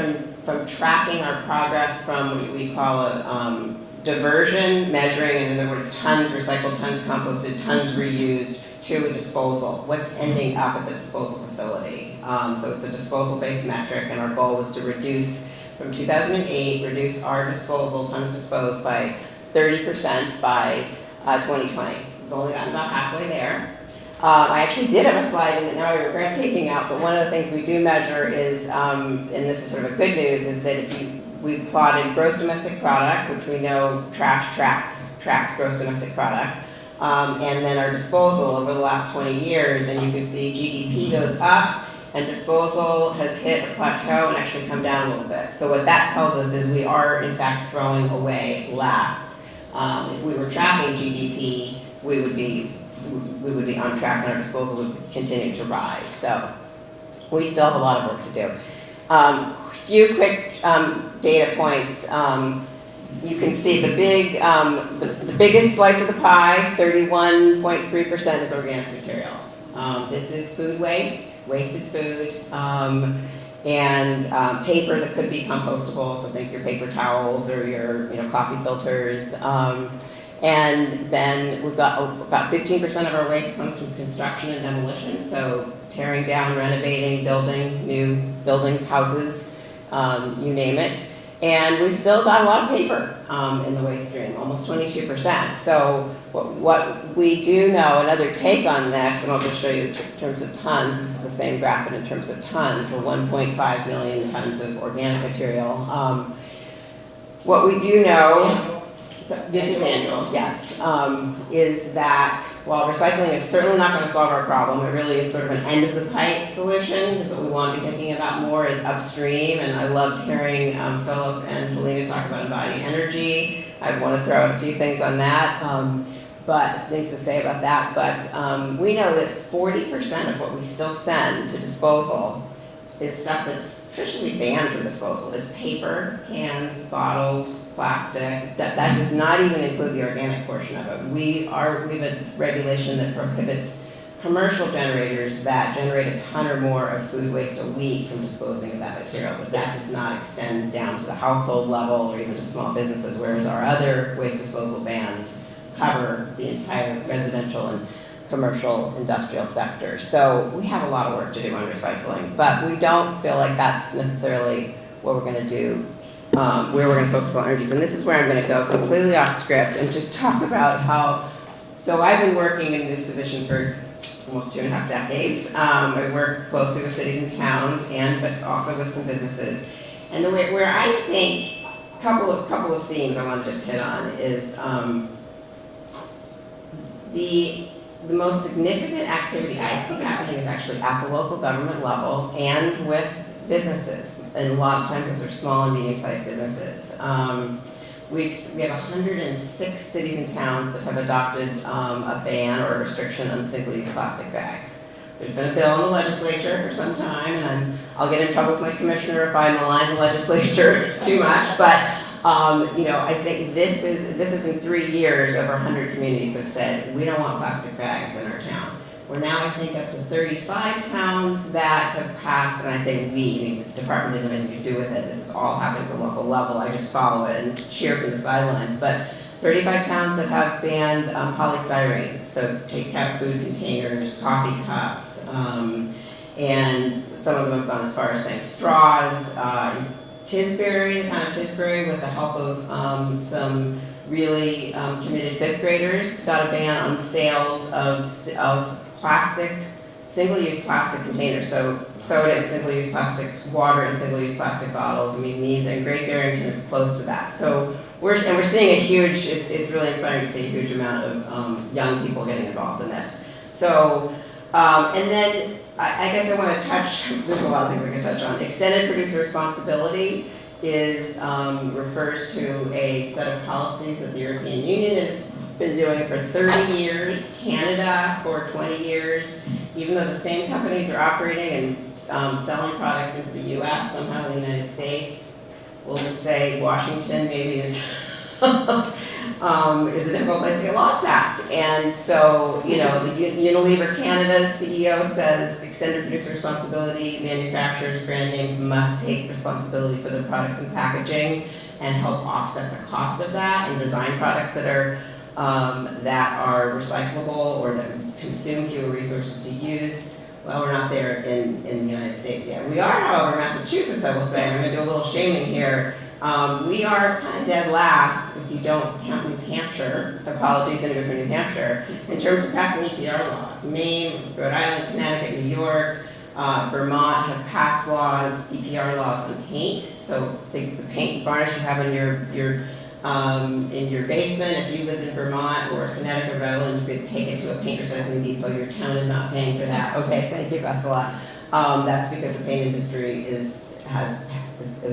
from tracking our progress from what we call a diversion, measuring, in other words, tons recycled, tons composted, tons reused, to a disposal. What's ending up at the disposal facility? So it's a disposal-based metric, and our goal was to reduce, from 2008, reduce our disposal, tons disposed, by 30% by 2020. We've only gotten about halfway there. I actually did have a slide in that now I regret taking out, but one of the things we do measure is, and this is sort of good news, is that we plotted gross domestic product, which we know tracks gross domestic product, and then our disposal over the last 20 years, and you can see GDP goes up, and disposal has hit a plateau and actually come down a little bit. So what that tells us is we are, in fact, throwing away less. If we were tracking GDP, we would be on track, and our disposal would continue to rise. So we still have a lot of work to do. Few quick data points. You can see the biggest slice of the pie, 31.3% is organic materials. This is food waste, wasted food, and paper that could be compostable. So think your paper towels or your coffee filters. And then we've got about 15% of our waste comes from construction and demolition, so tearing down, renovating, building new buildings, houses, you name it. And we've still got a lot of paper in the waste stream, almost 22%. So what we do know, another take on this, and I'll just show you in terms of tons, this is the same graph, but in terms of tons, so 1.5 million tons of organic material. What we do know, So this is annual, yes. Is that while recycling is certainly not going to solve our problem, it really is sort of an end of the pipe solution. Because what we want to be thinking about more is upstream. And I loved hearing Philip and Halina talk about embodied energy. I want to throw out a few things on that. But things to say about that. But we know that 40% of what we still send to disposal is stuff that's officially banned for disposal. It's paper, cans, bottles, plastic. That does not even include the organic portion of it. We have a regulation that prohibits commercial generators that generate a ton or more of food waste a week from disposing of that material, but that does not extend down to the household level or even to small businesses, whereas our other waste disposal bans cover the entire residential and commercial industrial sector. So we have a lot of work to do on recycling, but we don't feel like that's necessarily what we're going to do, where we're going to focus on energies. And this is where I'm going to go completely off script and just talk about how, so I've been working in this position for almost 2.5 decades. I work closely with cities and towns, but also with some businesses. And the way where I think a couple of themes I want to just hit on is the most significant activity I see happening is actually at the local government level and with businesses. And a lot of times those are small and medium-sized businesses. We have 106 cities and towns that have adopted a ban or a restriction on single-use plastic bags. There's been a bill in the legislature for some time, and I'll get in trouble with my commissioner if I malign the legislature too much, but I think this is in 3 years, over 100 communities have said, we don't want plastic bags in our town. We're now, I think, up to 35 towns that have passed, and I say we, the department didn't have anything to do with it. This is all happening at the local level. I just follow it and cheer from the sidelines. But 35 towns that have banned polystyrene, so take-out food containers, coffee cups, and some of them have gone as far as saying straws. Tisbury, the town of Tisbury, with the help of some really committed 5th graders, got a ban on sales of plastic, single-use plastic containers, so soda and single-use plastic, water and single-use plastic bottles. I mean, these, and Great Barrington is close to that. So we're seeing a huge, it's really inspiring to see a huge amount of young people getting involved in this. So, and then I guess I want to touch, there's a lot of things I can touch on. Extended producer responsibility refers to a set of policies that the European Union has been doing for 30 years, Canada for 20 years. Even though the same companies are operating and selling products into the US, somehow in the United States, we'll just say Washington maybe is is a difficult place to get laws passed. And so, the Unilever Canada's CEO says extended producer responsibility, manufacturers, brand names must take responsibility for their products and packaging and help offset the cost of that and design products that are recyclable or that consume fewer resources to use. Well, we're not there in the United States yet. We are, however, Massachusetts, I will say. I'm going to do a little shaming here. We are kind of dead last, if you don't count New Hampshire, apologies anybody from New Hampshire, in terms of passing EPR laws. Maine, Rhode Island, Connecticut, New York, Vermont have passed laws, EPR laws on paint. So the paint varnish you have in your basement, if you lived in Vermont or Connecticut, Rhode Island, you could take it to a paint recycling depot. Your town is not paying for that. Okay, thank you, Vesela. That's because the paint industry has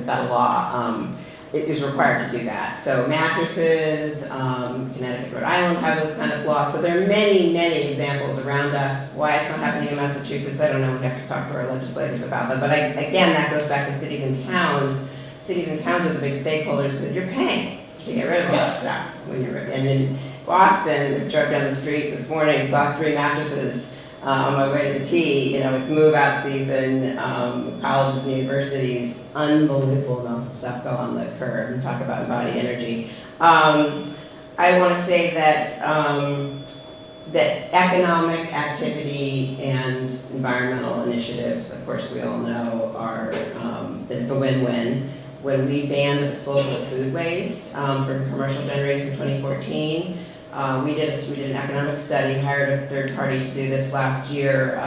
got a law. It is required to do that. So mattresses, Connecticut, Rhode Island have those kind of laws. So there are many, many examples around us. Why it's not happening in Massachusetts, I don't know. We have to talk to our legislators about that. But again, that goes back to cities and towns. Cities and towns are the big stakeholders because you're paying to get rid of all that stuff. And in Boston, I drove down the street this morning, saw 3 mattresses on my way to the T. It's move-out season, colleges and universities, unbelievable amounts of stuff go on the curb, and talk about embodied energy. I want to say that that economic activity and environmental initiatives, of course we all know, are that it's a win-win. When we banned the disposal of food waste from commercial generators in 2014, We did an economic study, hired a third party to do this last year.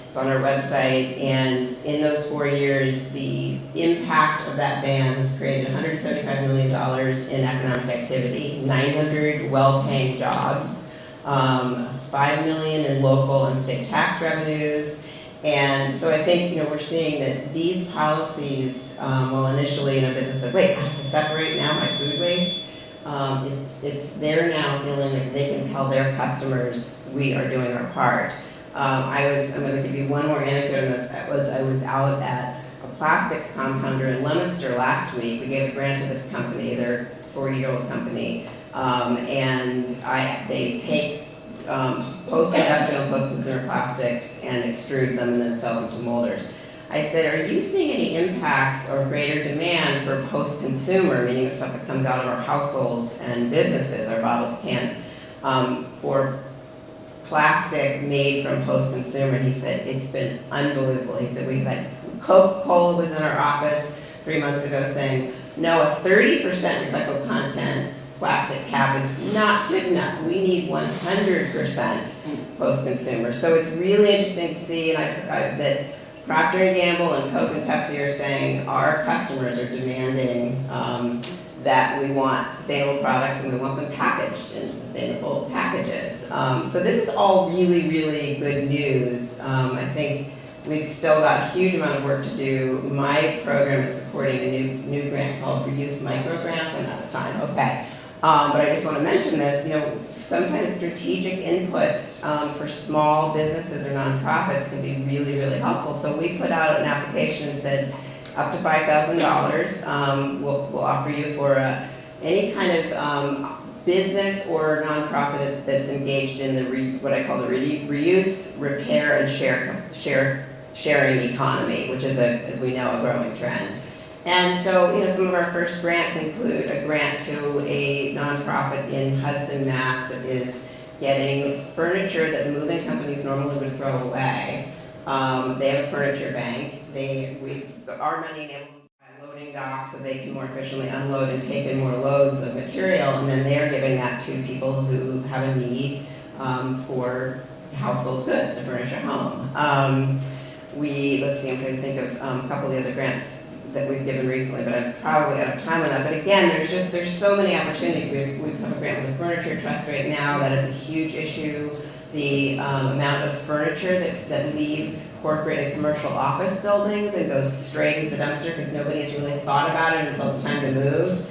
It's on our website, and in those 4 years, the impact of that ban has created $175 million in economic activity, 900 well-paying jobs, $5 million in local and state tax revenues. And so I think, we're seeing that these policies, well, initially, business said, wait, I have to separate now my food waste. They're now feeling like they can tell their customers we are doing our part. I'm going to give you one more anecdote on this. I was out at a plastics compounder in Leominster last week. We gave a grant to this company. They're a 40-year-old company, and they take post-industrial and post-consumer plastics and extrude them and then sell them to molders. I said, are you seeing any impacts or greater demand for post-consumer, meaning the stuff that comes out of our households and businesses, our bottles, cans, for plastic made from post-consumer? And he said, it's been unbelievable. He said, we've had Coca-Cola was in our office 3 months ago saying, no, a 30% recycled content plastic cap is not good enough. We need 100% post-consumer. So it's really interesting to see that Procter & Gamble and Coke and Pepsi are saying our customers are demanding that we want sustainable products and we want them packaged in sustainable packages. So this is all really, really good news. I think we've still got a huge amount of work to do. My program is supporting a new grant called Reuse Microgrants. I'm out of time, okay. But I just want to mention this, sometimes strategic inputs for small businesses or nonprofits can be really, really helpful. So we put out an application and said up to $5,000 we'll offer you for any kind of business or nonprofit that's engaged in the what I call the reuse, repair, and sharing economy, which is, as we know, a growing trend. And so, some of our first grants include a grant to a nonprofit in Hudson, Mass. That is getting furniture that moving companies normally would throw away. They have a furniture bank. Our money enables them to buy loading docks so they can more efficiently unload and take in more loads of material, and then they're giving that to people who have a need for household goods to furnish a home. Let's see, I'm trying to think of a couple of the other grants that we've given recently, but I'm probably out of time on that. But again, there's so many opportunities. We have a grant with the Furniture Trust right now. That is a huge issue. The amount of furniture that leaves corporate and commercial office buildings and goes straight into the dumpster because nobody has really thought about it until it's time to move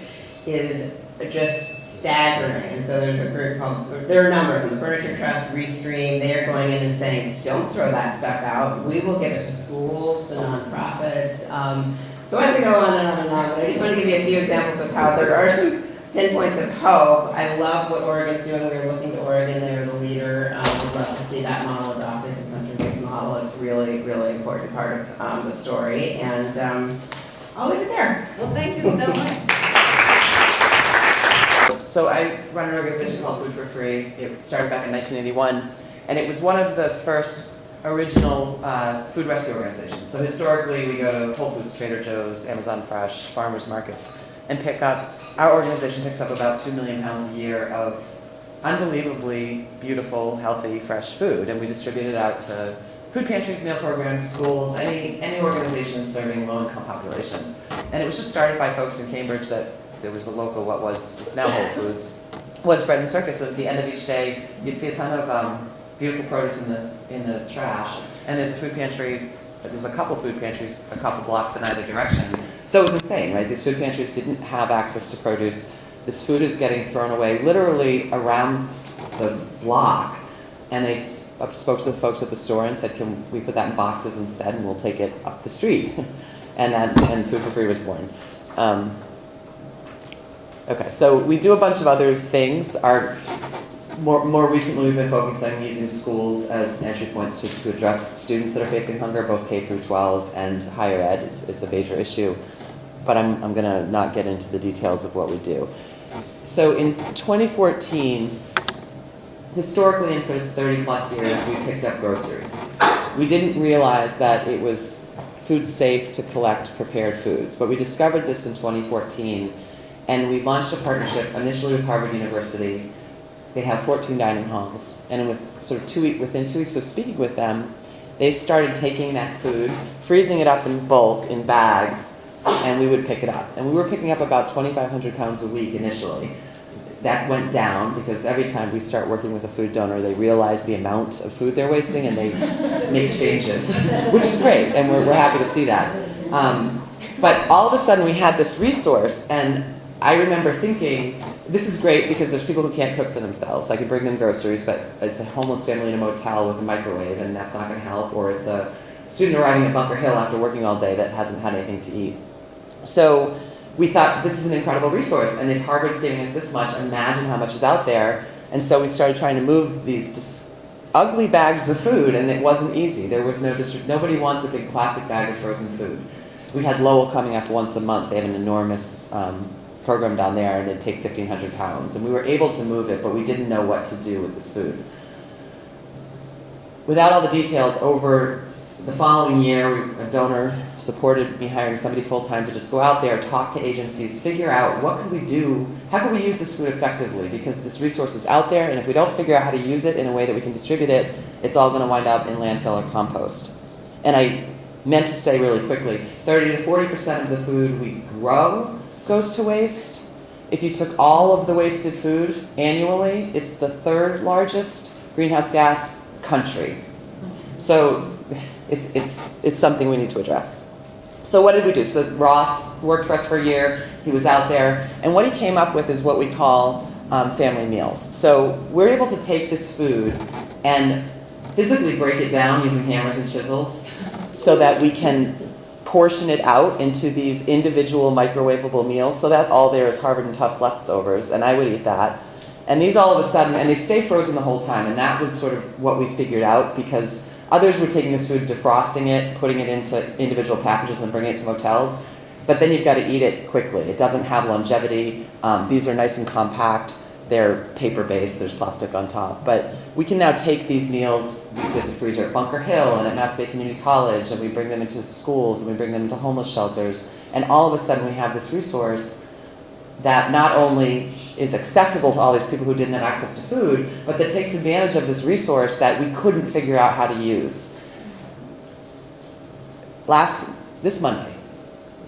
is just staggering. And so there's a group there are a number of them, the Furniture Trust, Restream. They're going in and saying, don't throw that stuff out. We will give it to schools, to nonprofits. So I could go on and on and on, but I just want to give you a few examples of how there are some pinpoints of hope. I love what Oregon's doing. We were looking to Oregon. They're the leader. We'd love to see that model adopted, consumption-based model. It's really, really important part of the story. And I'll leave it there. Well, thank you so much. So I run an organization called Food for Free. It started back in 1981, and it was one of the first original food rescue organizations. So historically, we go to Whole Foods, Trader Joe's, Amazon Fresh, farmers markets, and our organization picks up about 2 million pounds a year of unbelievably beautiful, healthy, fresh food, and we distribute it out to food pantries, meal programs, schools, any organization serving low-income populations. And it was just started by folks in Cambridge that there was a local, it's now Whole Foods, was bread and circus. So at the end of each day, you'd see a ton of beautiful produce in the trash, and there's a food pantry. There's a couple food pantries, a couple blocks in either direction. So it was insane, right? These food pantries didn't have access to produce. This food is getting thrown away literally around the block, and they spoke to the folks at the store and said, "Can we put that in boxes instead, and we'll take it up the street?" and Food for Free was born. Okay, so we do a bunch of other things. More recently, we've been focusing on using schools as entry points to address students that are facing hunger, both K through 12 and higher ed. It's a major issue, but I'm going to not get into the details of what we do. So in 2014, historically and for 30 plus years, we picked up groceries. We didn't realize that it was food safe to collect prepared foods, but we discovered this in 2014, and we launched a partnership initially with Harvard University. they have 14 dining halls. And within 2 weeks of speaking with them, they started taking that food, freezing it up in bulk in bags, and we would pick it up. And we were picking up about 2,500 pounds a week initially. That went down because every time we start working with a food donor, they realize the amount of food they're wasting and they make changes, which is great, and we're happy to see that. But all of a sudden we had this resource, and I remember thinking, this is great because there's people who can't cook for themselves. I could bring them groceries, but it's a homeless family in a motel with a microwave, and that's not going to help. Or it's a student arriving at Bunker Hill after working all day that hasn't had anything to eat. So we thought, this is an incredible resource, and if Harvard's giving us this much, imagine how much is out there. And so we started trying to move these just ugly bags of food, and it wasn't easy. There was no nobody wants a big plastic bag of frozen food. We had Lowell coming up once a month. They have an enormous program down there, and they'd take 1,500 pounds. And we were able to move it, but we didn't know what to do with this food. Without all the details, over the following year, a donor supported me hiring somebody full-time to just go out there, talk to agencies, figure out what could we do, how can we use this food effectively, because this resource is out there, and if we don't figure out how to use it in a way that we can distribute it, it's all going to wind up in landfill or compost. And I meant to say really quickly, 30 to 40% of the food we grow goes to waste. If you took all of the wasted food annually, it's the third largest greenhouse gas country. So it's something we need to address. So what did we do? So Ross worked for us for a year. He was out there. And what he came up with is what we call family meals. So we're able to take this food and physically break it down using hammers and chisels so that we can portion it out into these individual microwavable meals. So that all there is Harvard and Tufts leftovers, and I would eat that. And these all of a sudden, and they stay frozen the whole time, and that was sort of what we figured out, because others were taking this food, defrosting it, putting it into individual packages and bringing it to motels. But then you've got to eat it quickly. It doesn't have longevity. These are nice and compact. They're paper-based. There's plastic on top. But we can now take these meals. There's a freezer at Bunker Hill and at Mass Bay Community College, and we bring them into schools, and we bring them into homeless shelters. And all of a sudden we have this resource that not only is accessible to all these people who didn't have access to food, but that takes advantage of this resource that we couldn't figure out how to use. This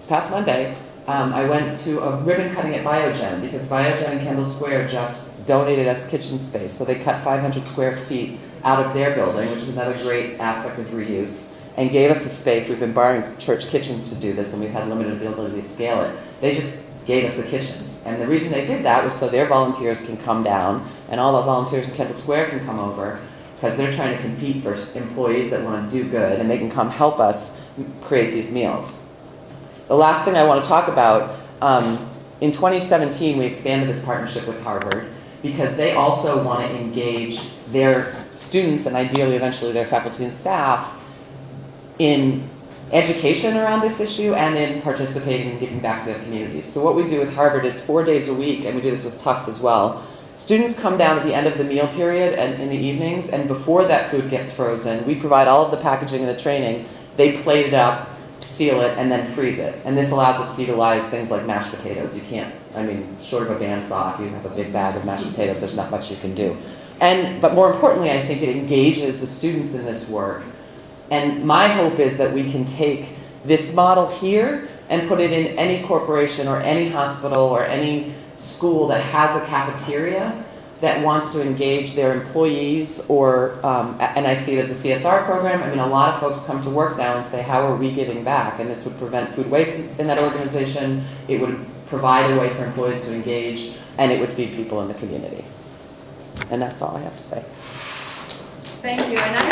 past Monday, I went to a ribbon cutting at Biogen, because Biogen and Kendall Square just donated us kitchen space. So they cut 500 square feet out of their building, which is another great aspect of reuse, and gave us a space. We've been borrowing church kitchens to do this, and we've had limited ability to scale it. They just gave us the kitchens. And the reason they did that was so their volunteers can come down, and all the volunteers in Kendall Square can come over, because they're trying to compete for employees that want to do good, and they can come help us create these meals. The last thing I want to talk about, in 2017 we expanded this partnership with Harvard, because they also want to engage their students, and ideally eventually their faculty and staff, in education around this issue and in participating and giving back to their communities. So what we do with Harvard is 4 days a week, and we do this with Tufts as well. Students come down at the end of the meal period and in the evenings, and before that food gets frozen, we provide all of the packaging and the training. They plate it up, seal it, and then freeze it. And this allows us to utilize things like mashed potatoes. You can't, short of a bandsaw, if you have a big bag of mashed potatoes, there's not much you can do. But more importantly, I think it engages the students in this work. And my hope is that we can take this model here and put it in any corporation or any hospital or any school that has a cafeteria that wants to engage their employees, or, and I see it as a CSR program. A lot of folks come to work now and say, how are we giving back? And this would prevent food waste in that organization. It would provide a way for employees to engage, and it would feed people in the community. And that's all I have to say. Thank you. And I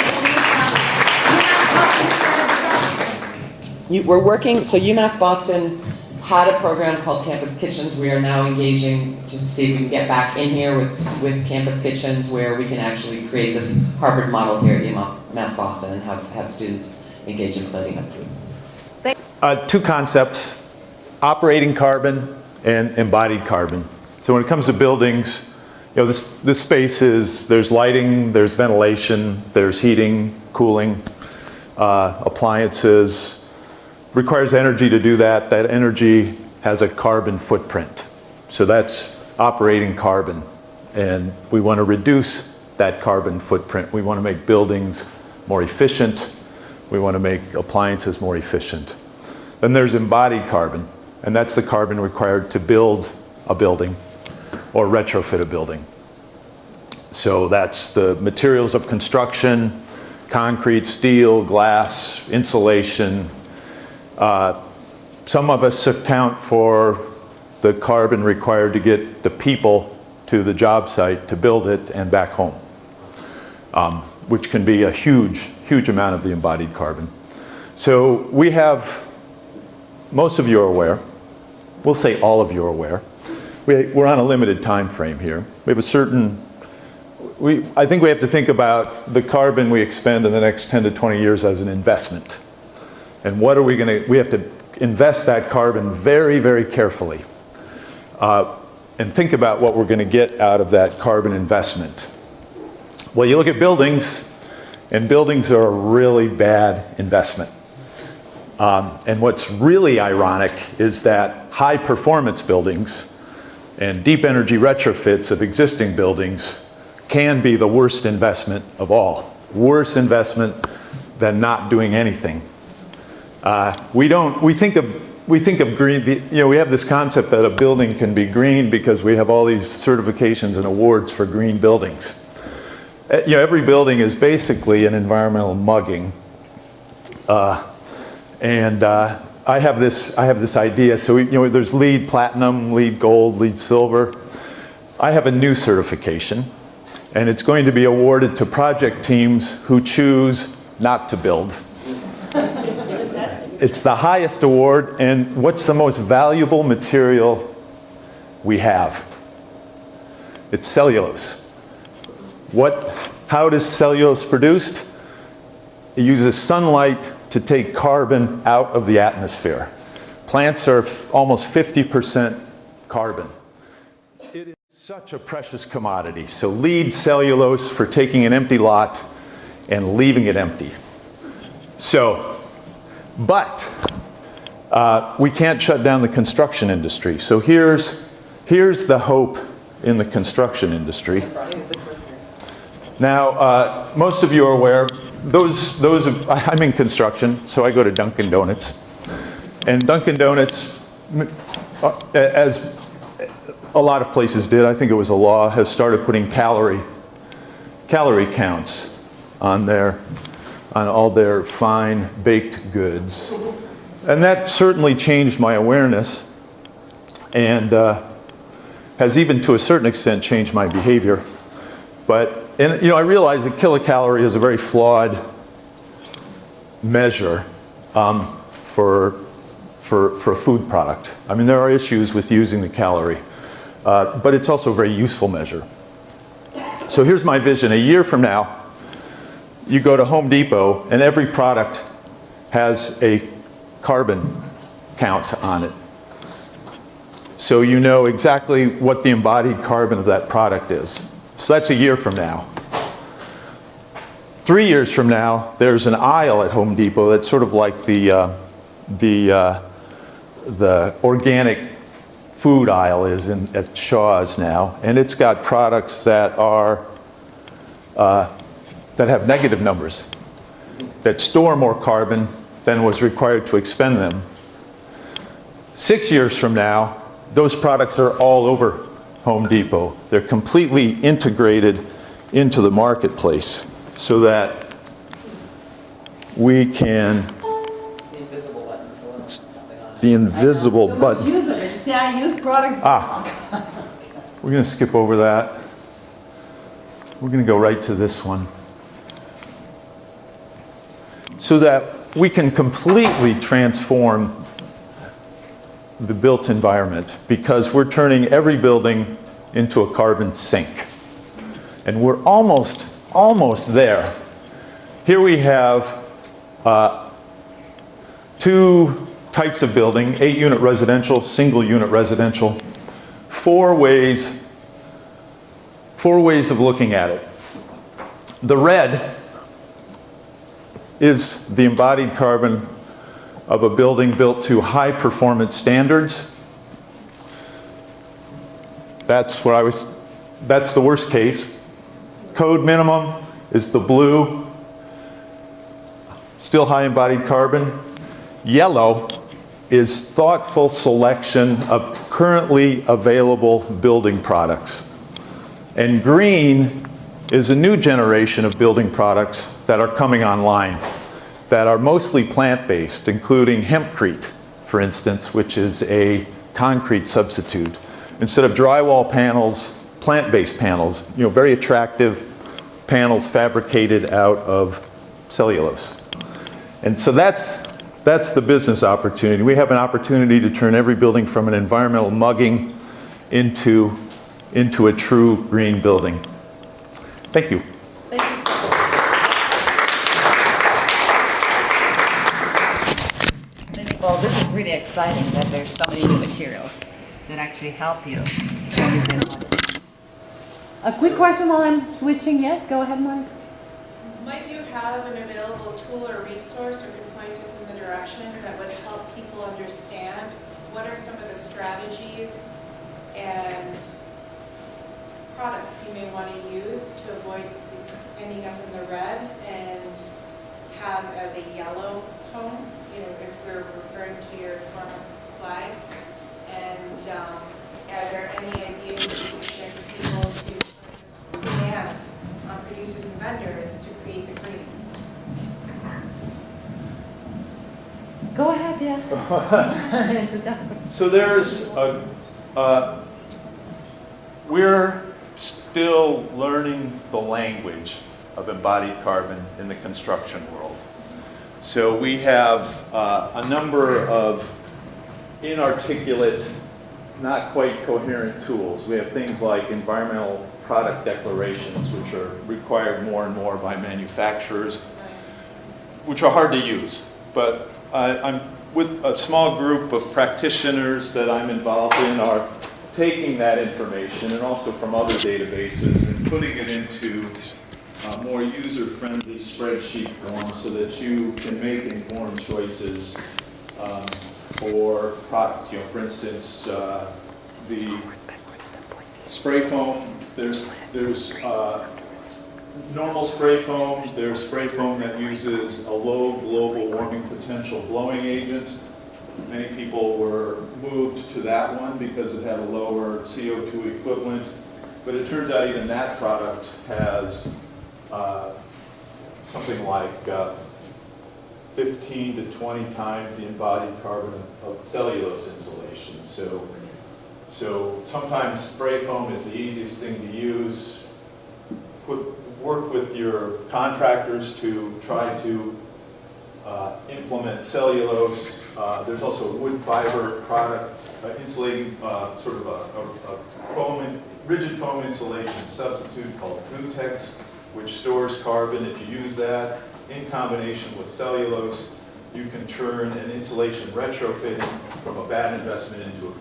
We're working, so UMass Boston had a program called Campus Kitchens. We are now engaging to see if we can get back in here with Campus Kitchens, where we can actually create this Harvard model here at UMass Boston and have students engage in plating up food. Two concepts, operating carbon and embodied carbon. So when it comes to buildings, this space there's lighting, there's ventilation, there's heating, cooling, appliances. Requires energy to do that. That energy has a carbon footprint. So that's operating carbon. And we want to reduce that carbon footprint. We want to make buildings more efficient. We want to make appliances more efficient. Then there's embodied carbon, and that's the carbon required to build a building or retrofit a building. So that's the materials of construction, concrete, steel, glass, insulation. Some of us account for the carbon required to get the people to the job site to build it and back home, which can be a huge, huge amount of the embodied carbon. So we have, most of you are aware, we'll say all of you are aware, we're on a limited time frame here. We have a certain, I think we have to think about the carbon we expend in the next 10 to 20 years as an investment. And what are we going to, we have to invest that carbon very, very carefully. And think about what we're going to get out of that carbon investment. Well, you look at buildings, and buildings are a really bad investment. And what's really ironic is that high performance buildings and deep energy retrofits of existing buildings can be the worst investment of all. Worse investment than not doing anything. We think of green, we have this concept that a building can be green because we have all these certifications and awards for green buildings. Every building is basically an environmental mugging. I have this idea. So there's LEED Platinum, LEED Gold, LEED Silver. I have a new certification, and it's going to be awarded to project teams who choose not to build. It's the highest award, and what's the most valuable material we have? It's cellulose. How does cellulose produced? It uses sunlight to take carbon out of the atmosphere. Plants are almost 50% carbon. It is such a precious commodity. So LEED cellulose for taking an empty lot and leaving it empty. But we can't shut down the construction industry. So here's the hope in the construction industry. Now, most of you are aware, I'm in construction, so I go to Dunkin' Donuts. And Dunkin' Donuts, as a lot of places did, I think it was a law, has started putting calorie counts on all their fine baked goods. And that certainly changed my awareness and has even to a certain extent changed my behavior. And I realize that kilocalorie is a very flawed measure for a food product. I mean, there are issues with using the calorie, but it's also a very useful measure. So here's my vision. A year from now, you go to Home Depot, and every product has a carbon count on it. So you know exactly what the embodied carbon of that product is. So that's a year from now. 3 years from now, there's an aisle at Home Depot that's sort of like the organic food aisle is at Shaw's now, and it's got products that have negative numbers, that store more carbon than was required to expend them. 6 years from now, those products are all over Home Depot. They're completely integrated into the marketplace so that we can... The invisible button. The invisible button. Use them. You see, I use products. We're going to skip over that. We're going to go right to this one. So that we can completely transform the built environment, because we're turning every building into a carbon sink. And we're almost there. Here we have two types of building, 8-unit residential, single-unit residential, four ways of looking at it. The red is the embodied carbon of a building built to high performance standards. That's what I was That's the worst case. Code minimum is the blue, still high embodied carbon. Yellow is thoughtful selection of currently available building products. And green is a new generation of building products that are coming online that are mostly plant-based, including hempcrete, for instance, which is a concrete substitute. Instead of drywall panels, plant-based panels, very attractive panels fabricated out of cellulose. And so that's the business opportunity. We have an opportunity to turn every building from an environmental mugging into a true green building. Thank you. Thank you. Well, this is really exciting that there's so many new materials that actually help you. A quick question while I'm switching. Yes, go ahead, Monica. Might you have an available tool or resource or could point us in the direction that would help people understand what are some of the strategies and products you may want to use to avoid ending up in the red and have as a yellow home, if we're referring to your former slide? And are there any ideas that you could share with people to demand on producers and vendors to create the green? Go ahead, yeah. So there's we're still learning the language of embodied carbon in the construction world. So we have a number of inarticulate, not quite coherent tools. We have things like environmental product declarations, which are required more and more by manufacturers, which are hard to use. But I'm with a small group of practitioners that I'm involved in are taking that information and also from other databases and putting it into more user-friendly spreadsheet form so that you can make informed choices for products. For instance, the spray foam, there's normal spray foam, there's spray foam that uses a low global warming potential blowing agent. Many people were moved to that one because it had a lower CO2 equivalent, but it turns out even that product has something like 15 to 20 times the embodied carbon of cellulose insulation. So sometimes spray foam is the easiest thing to use. Work with your contractors to try to implement cellulose. There's also a wood fiber product, insulating sort of a rigid foam insulation substitute called Gutex, which stores carbon. If you use that in combination with cellulose, you can turn an insulation retrofit from a bad investment into a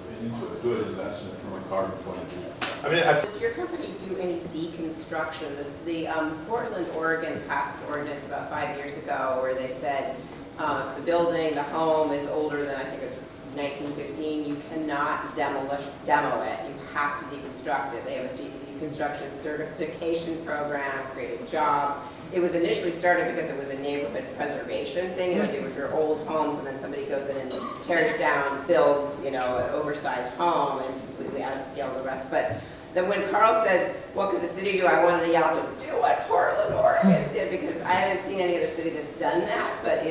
good investment from a carbon point of view. Does your company do any deconstruction? The Portland, Oregon passed an ordinance about 5 years ago where they said if the building, the home is older than I think it's 1915, you cannot demo it. You have to deconstruct it. They have a deconstruction certification program, created jobs. It was initially started because it was a neighborhood preservation thing. If your old homes and then somebody goes in and tears down, builds, an oversized home and completely out of scale the rest. But then when Carl said, what could the city do? I wanted to yell to do what Portland, Oregon did, because I haven't seen any other city that's done that. But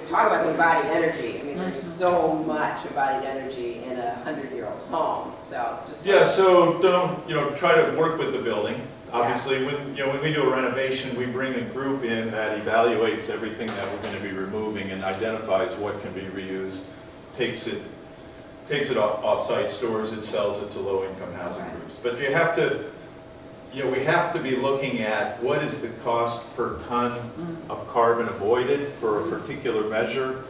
talk about the embodied energy. There's so much embodied energy in a 100-year-old home. So just so don't try to work with the building. Obviously, when we do a renovation, we bring a group in that evaluates everything that we're going to be removing and identifies what can be reused, takes it off-site, stores it, sells it to low-income housing groups. But we have to be looking at what is the cost per ton of carbon avoided for a particular measure,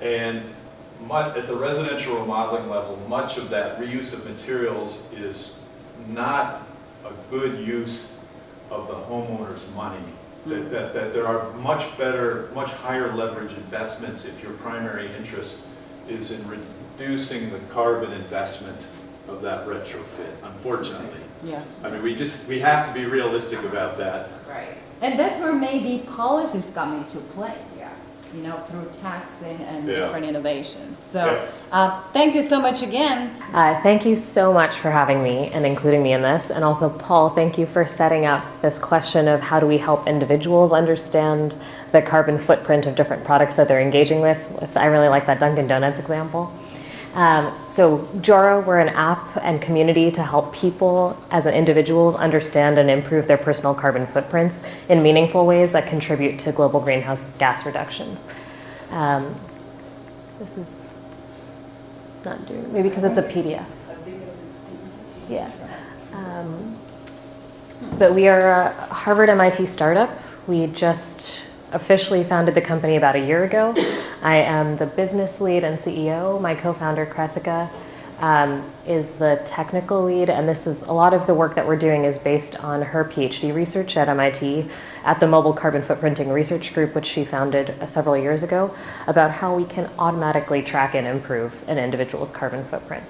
and at the residential remodeling level, much of that reuse of materials is not a good use of the homeowner's money. That there are much higher leverage investments if your primary interest is in reducing the carbon investment of that retrofit, unfortunately. Yeah. I mean, we have to be realistic about that. Right. And that's where maybe policies come into place. Yeah. You know, through taxing and Yeah. different innovations. So thank you so much again. Thank you so much for having me and including me in this. And also, Paul, thank you for setting up this question of how do we help individuals understand the carbon footprint of different products that they're engaging with. I really like that Dunkin' Donuts example. So Jora, we're an app and community to help people as individuals understand and improve their personal carbon footprints in meaningful ways that contribute to global greenhouse gas reductions. This is not doing, maybe because it's a PDF. Yeah. But we are a Harvard MIT startup. We just officially founded the company about a year ago. I am the business lead and CEO. My co-founder, Kresika, is the technical lead, and this is a lot of the work that we're doing is based on her PhD research at MIT at the Mobile Carbon Footprinting Research Group, which she founded several years ago, about how we can automatically track and improve an individual's carbon footprint.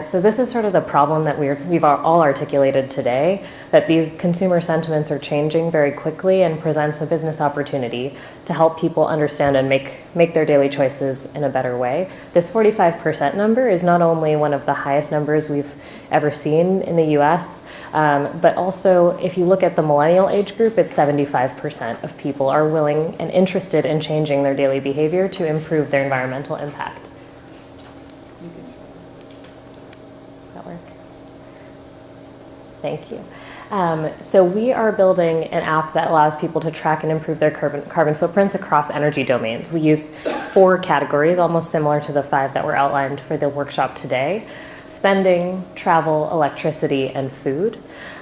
So this is sort of the problem that we've all articulated today, that these consumer sentiments are changing very quickly and presents a business opportunity to help people understand and make their daily choices in a better way. This 45% number is not only one of the highest numbers we've ever seen in the US, but also if you look at the millennial age group, it's 75% of people are willing and interested in changing their daily behavior to improve their environmental impact. Thank you. So we are building an app that allows people to track and improve their carbon footprints across energy domains. We use 4 categories, almost similar to the 5 that were outlined for the workshop today: spending, travel, electricity, and food,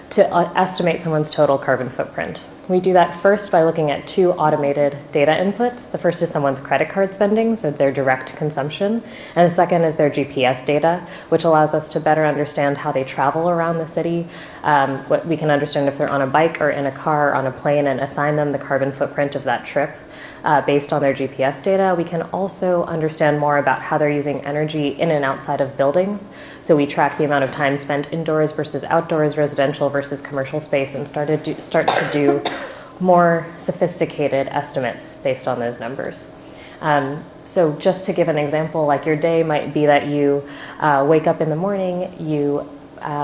to estimate someone's total carbon footprint. We do that first by looking at 2 automated data inputs. The first is someone's credit card spending, so their direct consumption, and the second is their GPS data, which allows us to better understand how they travel around the city. What we can understand if they're on a bike or in a car or on a plane and assign them the carbon footprint of that trip based on their GPS data. We can also understand more about how they're using energy in and outside of buildings. So we track the amount of time spent indoors versus outdoors, residential versus commercial space, and start to do more sophisticated estimates based on those numbers. So just to give an example, like your day might be that you wake up in the morning, you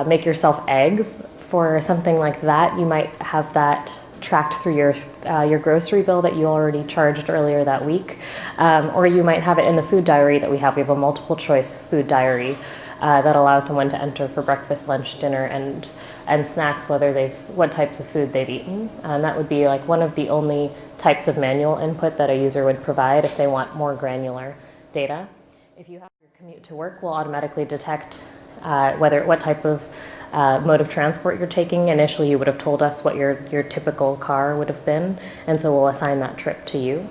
make yourself eggs. For something like that, you might have that tracked through your grocery bill that you already charged earlier that week, or you might have it in the food diary that we have. We have a multiple choice food diary that allows someone to enter for breakfast, lunch, dinner, and snacks, what types of food they've eaten. That would be like one of the only types of manual input that a user would provide if they want more granular data. If you have your commute to work, we'll automatically detect what type of mode of transport you're taking. Initially, you would have told us what your typical car would have been, and so we'll assign that trip to you.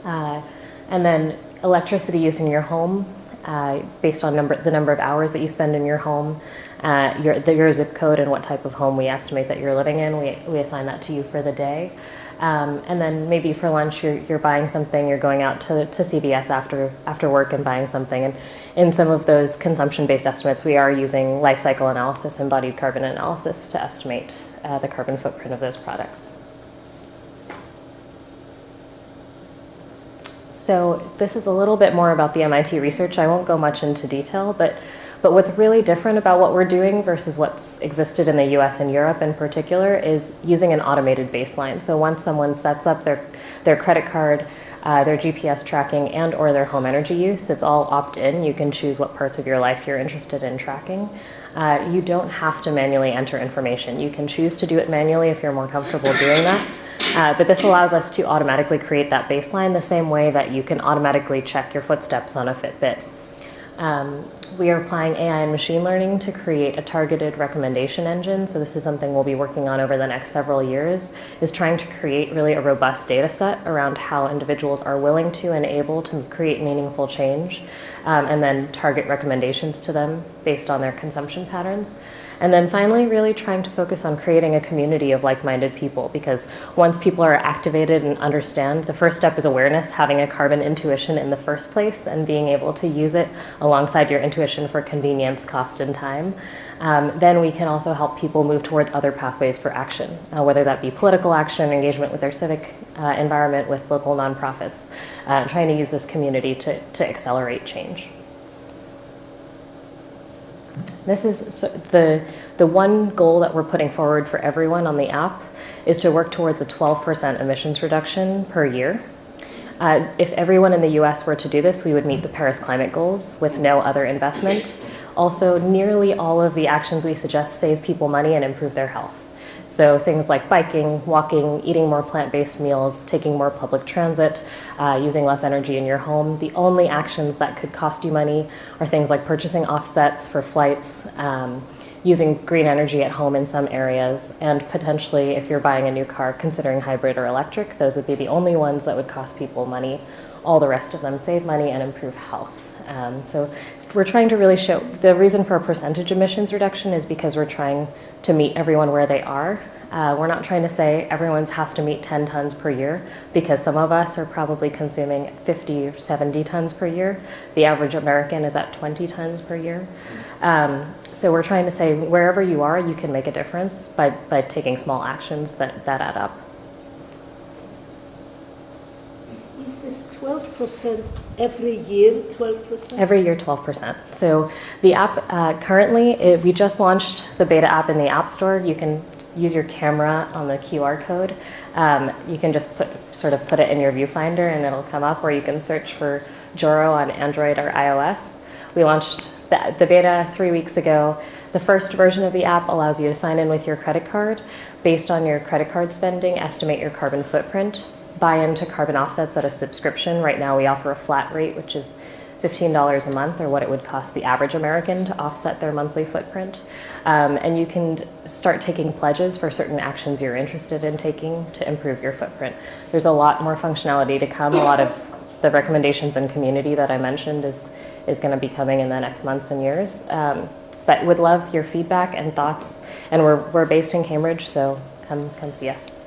And then electricity use in your home, based on the number of hours that you spend in your home, your zip code and what type of home we estimate that you're living in, we assign that to you for the day. And then maybe for lunch you're buying something, you're going out to CVS after work and buying something. And in some of those consumption-based estimates, we are using life cycle analysis, embodied carbon analysis, to estimate the carbon footprint of those products. So this is a little bit more about the MIT research. I won't go much into detail, but what's really different about what we're doing versus what's existed in the US and Europe in particular is using an automated baseline. So once someone sets up their credit card, their GPS tracking, and or their home energy use, it's all opt-in. You can choose what parts of your life you're interested in tracking. You don't have to manually enter information. You can choose to do it manually if you're more comfortable doing that. But this allows us to automatically create that baseline the same way that you can automatically check your footsteps on a Fitbit. We are applying AI and machine learning to create a targeted recommendation engine. So this is something we'll be working on over the next several years, is trying to create really a robust data set around how individuals are willing to and able to create meaningful change, and then target recommendations to them based on their consumption patterns. And then finally, really trying to focus on creating a community of like-minded people, because once people are activated and understand, the first step is awareness, having a carbon intuition in the first place and being able to use it alongside your intuition for convenience, cost, and time. Then we can also help people move towards other pathways for action, whether that be political action, engagement with their civic environment, with local nonprofits, trying to use this community to accelerate change. This is the one goal that we're putting forward for everyone on the app is to work towards a 12% emissions reduction per year. If everyone in the US were to do this, we would meet the Paris climate goals with no other investment. Also, nearly all of the actions we suggest save people money and improve their health. So things like biking, walking, eating more plant-based meals, taking more public transit, using less energy in your home. The only actions that could cost you money are things like purchasing offsets for flights, using green energy at home in some areas, and potentially, if you're buying a new car, considering hybrid or electric. Those would be the only ones that would cost people money. All the rest of them save money and improve health. So we're trying to really show, the reason for a percentage emissions reduction is because we're trying to meet everyone where they are. We're not trying to say everyone has to meet 10 tons per year, because some of us are probably consuming 50 or 70 tons per year. The average American is at 20 tons per year. So we're trying to say wherever you are, you can make a difference by taking small actions that add up. Is this 12% every year, 12%? Every year, 12%. So the app currently, we just launched the beta app in the App Store. You can use your camera on the QR code. You can just put it in your viewfinder and it'll come up, or you can search for Joro on Android or iOS. We launched the beta 3 weeks ago. The first version of the app allows you to sign in with your credit card. Based on your credit card spending, estimate your carbon footprint, buy into carbon offsets at a subscription. Right now we offer a flat rate, which is $15 a month, or what it would cost the average American to offset their monthly footprint. And you can start taking pledges for certain actions you're interested in taking to improve your footprint. There's a lot more functionality to come. A lot of the recommendations and community that I mentioned is going to be coming in the next months and years. But would love your feedback and thoughts. And we're based in Cambridge, so come see us.